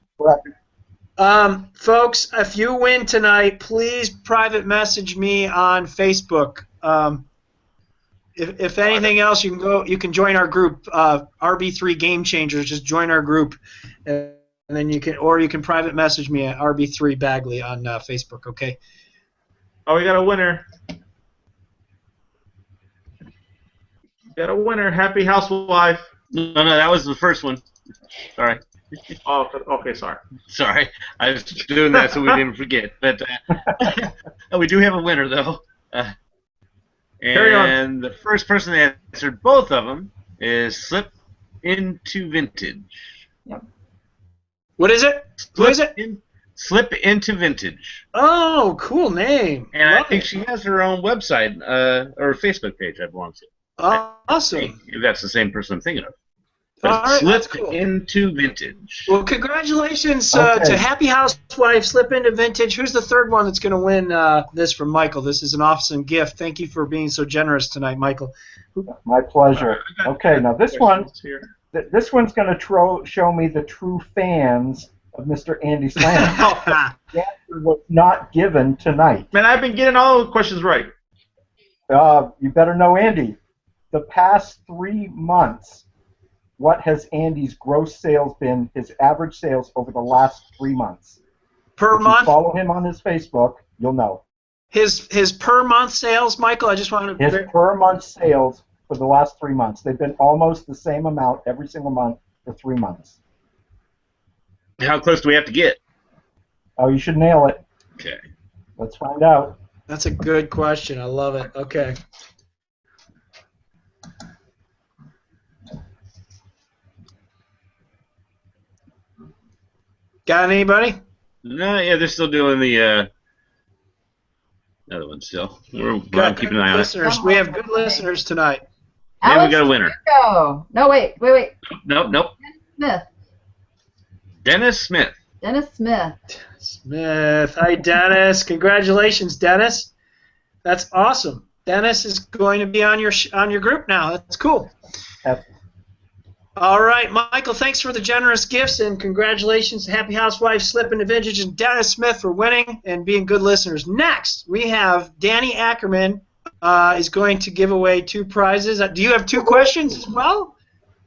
one. Folks, if you win tonight, please private message me on Facebook. If anything else, you can join our group, RB3 Game Changers. Just join our group, and then you can private message me at RB3 Bagley on Facebook. Okay. Oh, we got a winner. Got a winner. Happy housewife. No, that was the first one. Sorry. Oh, okay. Sorry. I was doing that so we didn't forget. But we do have a winner though. And the first person that answered both of them is Slip Into Vintage. Yep. What is it? Slip Into Vintage. Oh, cool name. And I think she has her own website or Facebook page I belong to. Awesome. If that's the same person I'm thinking of. Right, Slip Into Vintage. Well, congratulations to Happy Housewife, Slip Into Vintage. Who's the third one that's going to win this from Michael? This is an awesome gift. Thank you for being so generous tonight, Michael. My pleasure. Okay, now this one This one's going to show me the true fans of Mr. Andy Slamans. The answer was not given tonight. Man, I've been getting all the questions right. You better know Andy. The past 3 months, what has Andy's gross sales been, his average sales over the last 3 months? Per month? If you follow him on his Facebook, you'll know. His per month sales, Michael, I just wanted to... His per month sales for the last 3 months. They've been almost the same amount every single month for 3 months. How close do we have to get? Oh, you should nail it. Okay. Let's find out. That's a good question. I love it. Okay. Got anybody? No, yeah, they're still doing the other one still. I'm keeping an eye on it. We have good listeners tonight. And we got a winner. Go. No, wait. Nope. Dennis Smith. Dennis Smith. Smith. Hi, Dennis. Congratulations, Dennis. That's awesome. Dennis is going to be on your group now. That's cool. Yep. All right, Michael, thanks for the generous gifts, and congratulations to Happy Housewife, Slip into Vintage, and Dennis Smith for winning and being good listeners. Next, we have Danny Ackerman is going to give away 2 prizes. Do you have 2 questions as well?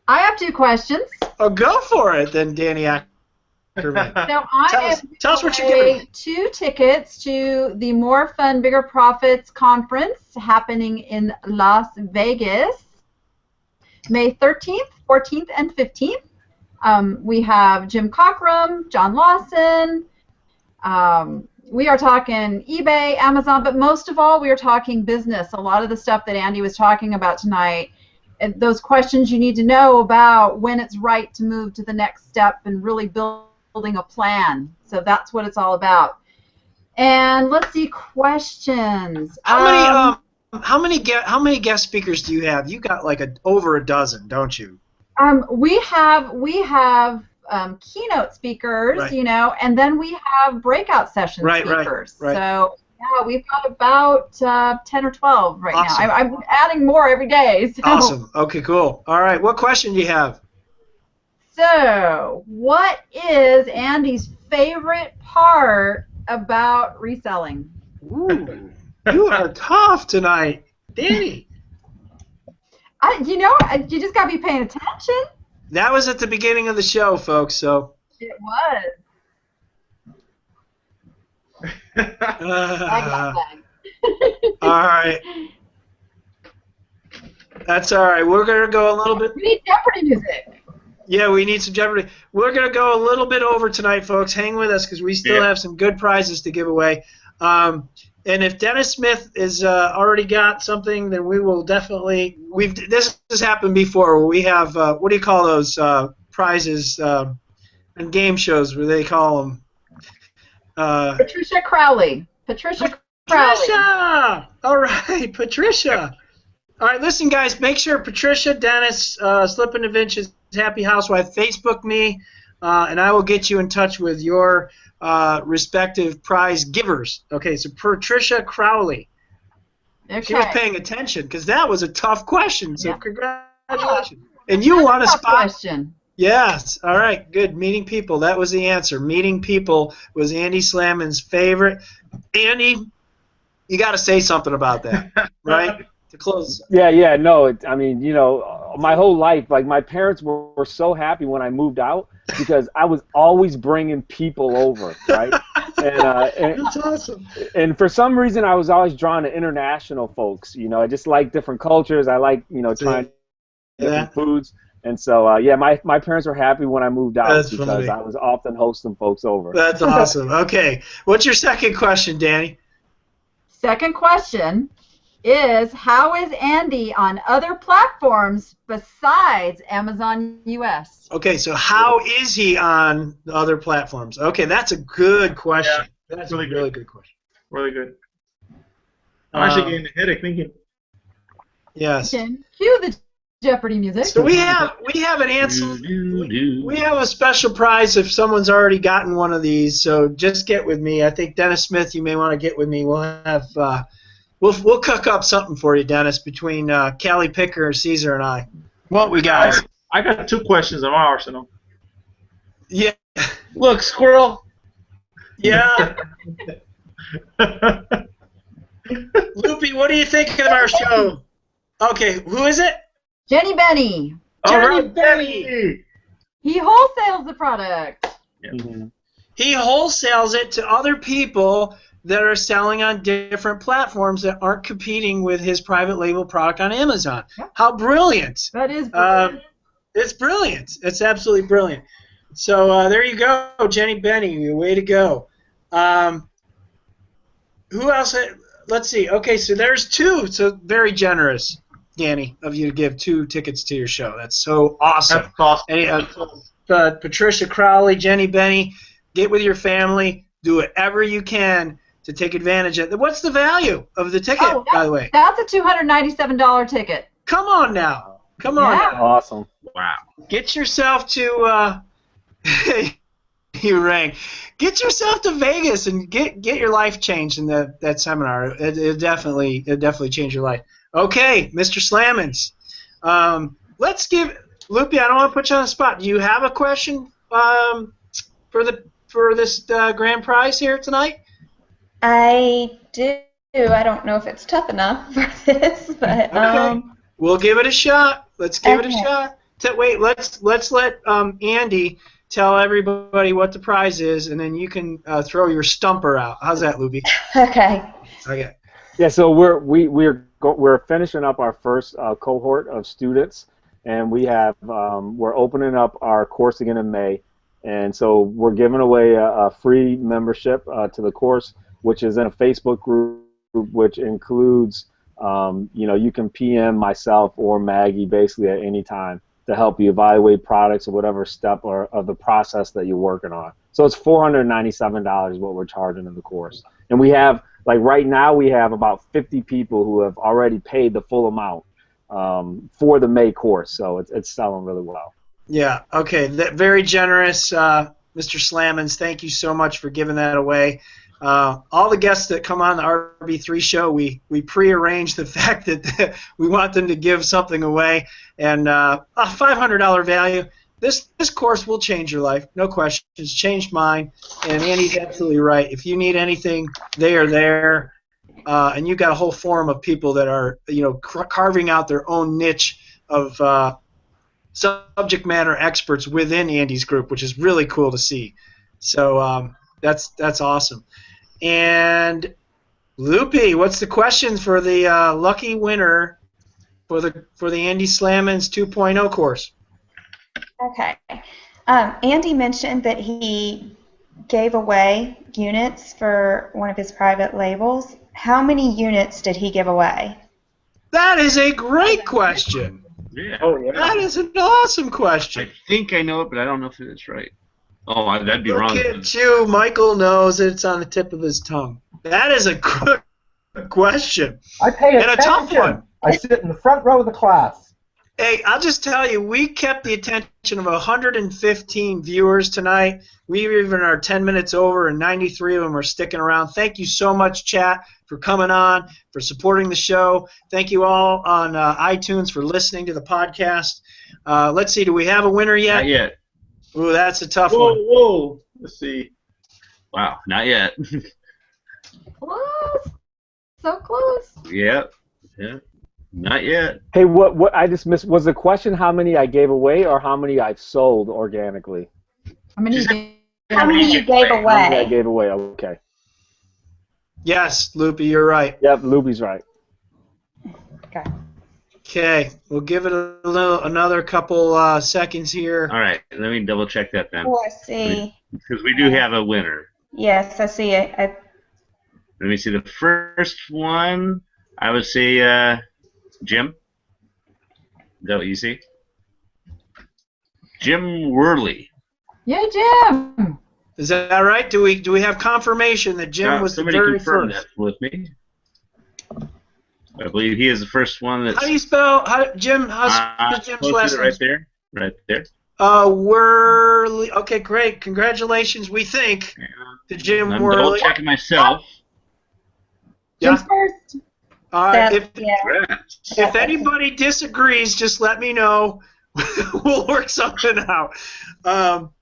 I have 2 questions. Oh, go for it then, Danny Ackerman. So tell us what you're giving. 2 tickets to the More Fun, Bigger Profits conference happening in Las Vegas, May 13th, 14th, and 15th. We have Jim Cockrum, John Lawson. We are talking eBay, Amazon, but most of all, we are talking business. A lot of the stuff that Andy was talking about tonight, and those questions you need to know about when it's right to move to the next step and really building a plan. So that's what it's all about. And let's see, questions. How many guest speakers do you have? You got like over a dozen, don't you? We have keynote speakers, right. And then we have breakout session speakers. Right. So yeah, we've got about 10 or 12 right awesome. now. I'm adding more every day. So. Awesome. Okay, cool. All right, what question do you have? So, what is Andy's favorite part about reselling? Ooh, you are tough tonight, Danny. You just got to be paying attention. That was at the beginning of the show, folks, so. It was. All right. That's all right. We're going to go a little bit. We need Jeopardy music. Yeah, we need some Jeopardy. We're going to go a little bit over tonight, folks. Hang with us because we still have some good prizes to give away. And if Dennis Smith is already got something, then we will definitely. This has happened before. Where we have what do you call those prizes in game shows? Where they call them Patricia Crowley. Patricia. All right, Patricia. All right, listen, guys. Make sure Patricia, Dennis, Slip into Vintage, Happy Housewife, Facebook me, and I will get you in touch with your respective prize givers. Okay, so Patricia Crowley. Okay. She was paying attention because that was a tough question. So congratulations. And you won a spot. Question. Yes. All right. Good. Meeting people. That was the answer. Meeting people was Andy Slamans' favorite. Andy, you got to say something about that, right? To close. Yeah. No. My whole life, like my parents were so happy when I moved out because I was always bringing people over, right? And that's awesome. And for some reason, I was always drawn to international folks. I just like different cultures. I like trying different foods. And so, my parents were happy when I moved out because funny. I was often hosting folks over. That's awesome. Okay. What's your second question, Danny? Second question is, how is Andy on other platforms besides Amazon US? Okay, so how is he on the other platforms? Okay, that's a good question. Yeah, that's really good question. Really good. I'm actually getting a headache thinking. Yes. Cue the Jeopardy music. So we have an answer. We have a special prize if someone's already gotten one of these. So just get with me. I think Dennis Smith, you may want to get with me. We'll have we'll cook up something for you, Dennis, between Cali Picker, Cesar, and I. What we got? I got 2 questions in my arsenal. Yeah. Look, squirrel. Yeah. Loopy, what do you think of our show? Okay, who is it? Jenny Benny. Jenny Benny. He wholesales the product. Yeah. Mm-hmm. He wholesales it to other people that are selling on different platforms that aren't competing with his private label product on Amazon. Yeah. How brilliant. That is brilliant. It's brilliant. It's absolutely brilliant. So there you go, Jenny Benny. Way to go. Who else? Let's see. Okay, so there's 2. So very generous, Danny, of you to give 2 tickets to your show. That's so awesome. That's awesome. And, Patricia Crowley, Jenny Benny, get with your family. Do whatever you can to take advantage of it. What's the value of the ticket, by the way? That's a $297 ticket. Come on now. Come on now. Awesome. Wow. Get yourself to you rang. Get yourself to Vegas and get your life changed in that seminar. It definitely change your life. Okay, Mr. Slamans. Let's give Loopy. I don't want to put you on the spot. Do you have a question for this grand prize here tonight? I do. I don't know if it's tough enough for this, but okay. We'll give it a shot. Let's give it a shot. Wait, let's let Andy tell everybody what the prize is, and then you can throw your stumper out. How's that, Loopy? Okay. Okay. Yeah, so we're finishing up our first cohort of students, and we're opening up our course again in May, and so we're giving away a free membership to the course, which is in a Facebook group, which includes, you can PM myself or Maggie basically at any time to help you evaluate products or whatever step of the process that you're working on. So it's $497 is what we're charging in the course. And we have, right now we have about 50 people who have already paid the full amount for the May course. So it's selling really well. Yeah, okay. Very generous, Mr. Slamans. Thank you so much for giving that away. All the guests that come on the RB3 show, we pre-arrange the fact that we want them to give something away, and a $500 value. This course will change your life, no question. It's changed mine, and Andy's absolutely right. If you need anything, they are there, and you've got a whole forum of people that are carving out their own niche of subject matter experts within Andy's group, which is really cool to see. So that's awesome. And Loopy, what's the question for the lucky winner for the Andy Slamans 2.0 course? Okay. Andy mentioned that he gave away units for one of his private labels. How many units did he give away? That is a great question. Yeah. Oh, yeah. That is an awesome question. I think I know it, but I don't know if it's right. Oh, that'd be wrong. Look at you. Michael knows it's on the tip of his tongue. That is a good question. I pay attention. And a tough one. I sit in the front row of the class. Hey, I'll just tell you, we kept the attention of 115 viewers tonight. We even are 10 minutes over, and 93 of them are sticking around. Thank you so much, chat, for coming on, for supporting the show. Thank you all on iTunes for listening to the podcast. Let's see, do we have a winner yet? Not yet. Ooh, that's a tough Whoa, one. whoa. Let's see. Wow, not yet. Close. So close. Yeah. Not yet. Hey, what I just missed, was the question how many I gave away or how many I've sold organically? How many you gave How many I away? gave away, okay. Yes, Loopy, you're right. Yep, Loopy's right. Okay. Okay, we'll give it another couple seconds here. All right, let me double check that then. Oh, I see. Because we do have a winner. Yes, I see it. Let me see. The first one, I would say Jim. Is that what you see? Jim Worley. Yay, Jim! Is that right? Do we have confirmation that Jim was the very confirmed first? that with me. I believe he is the first one that's. How do you spell Jim? How's Jim's last name? Right there. Right there. Worley. Okay, great. Congratulations, we think, to Jim I'm Worley. double checking myself. Yeah. Jim's first. All right. Yeah. If anybody disagrees, just let me know. We'll work something out.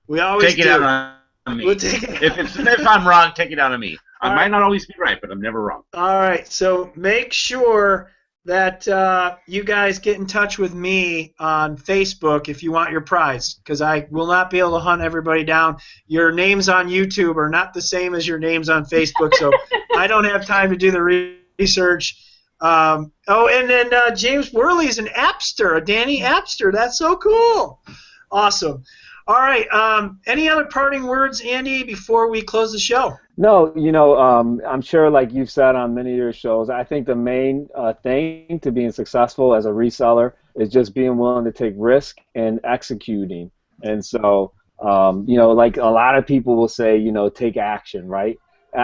We always take it out on me. We'll take it if I'm wrong, take it out on me. I might not always be right, but I'm never wrong. All right, so make sure that you guys get in touch with me on Facebook if you want your prize, because I will not be able to hunt everybody down. Your names on YouTube are not the same as your names on Facebook, so I don't have time to do the research. And then James Worley's an appster, a Danny appster. That's so cool. Awesome. All right. Any other parting words, Andy, before we close the show? No, I'm sure, like you've said on many of your shows, I think the main thing to being successful as a reseller is just being willing to take risk and executing. And so, like a lot of people will say, take action, right?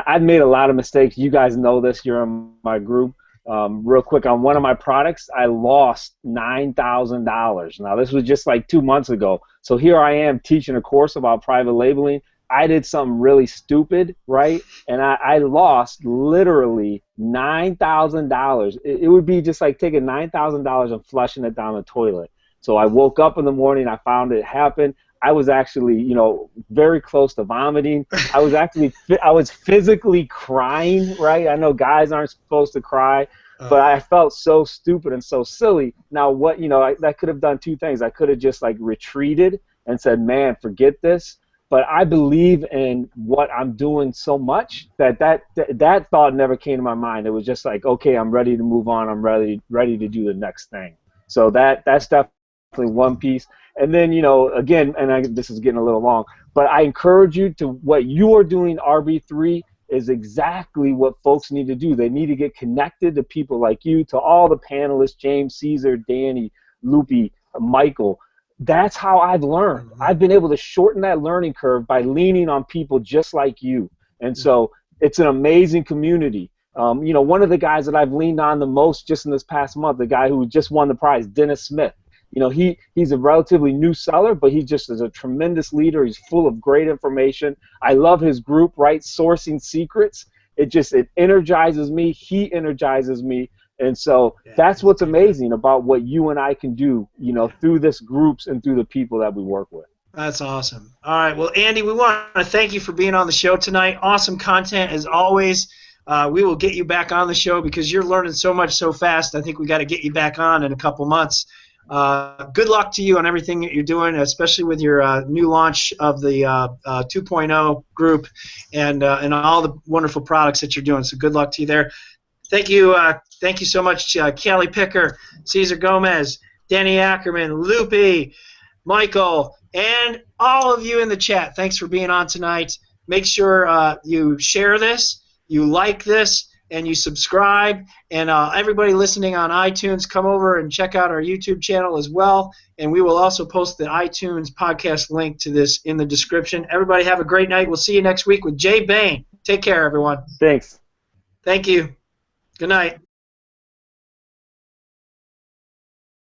I've made a lot of mistakes. You guys know this. You're in my group. Real quick, on one of my products, I lost $9,000. Now, this was just like 2 months ago. So here I am teaching a course about private labeling. I did something really stupid, right? And I lost literally $9,000. It would be just like taking $9,000 and flushing it down the toilet. So I woke up in the morning, I found it happened. I was actually, very close to vomiting. I was physically crying, right? I know guys aren't supposed to cry, but I felt so stupid and so silly. Now, I could have done two things. I could have just like retreated and said, man, forget this. But I believe in what I'm doing so much that thought never came to my mind. It was just like, okay, I'm ready to move on. I'm ready to do the next thing. So that's definitely one piece. And then, again, this is getting a little long, but I encourage you to what you are doing, RB3, is exactly what folks need to do. They need to get connected to people like you, to all the panelists, James, Cesar, Danny, Loopy, Michael. That's how I've learned. I've been able to shorten that learning curve by leaning on people just like you. And so it's an amazing community. One of the guys that I've leaned on the most just in this past month, the guy who just won the prize, Dennis Smith. He's a relatively new seller, but he just is a tremendous leader. He's full of great information. I love his group, right? Sourcing Secrets. It energizes me. He energizes me. And so that's what's amazing about what you and I can do, through this groups and through the people that we work with. That's awesome. All right. Well, Andy, we want to thank you for being on the show tonight. Awesome content as always. We will get you back on the show because you're learning so much so fast. I think we got to get you back on in a couple months. Good luck to you on everything that you're doing, especially with your new launch of the 2.0 group and all the wonderful products that you're doing. So good luck to you there. Thank you so much, Cali Picker, Cesar Gomez, Danny Ackerman, Loopy, Michael, and all of you in the chat. Thanks for being on tonight. Make sure you share this, you like this, and you subscribe. And everybody listening on iTunes, come over and check out our YouTube channel as well. And we will also post the iTunes podcast link to this in the description. Everybody have a great night. We'll see you next week with Jay Bain. Take care, everyone. Thanks. Thank you. Good night.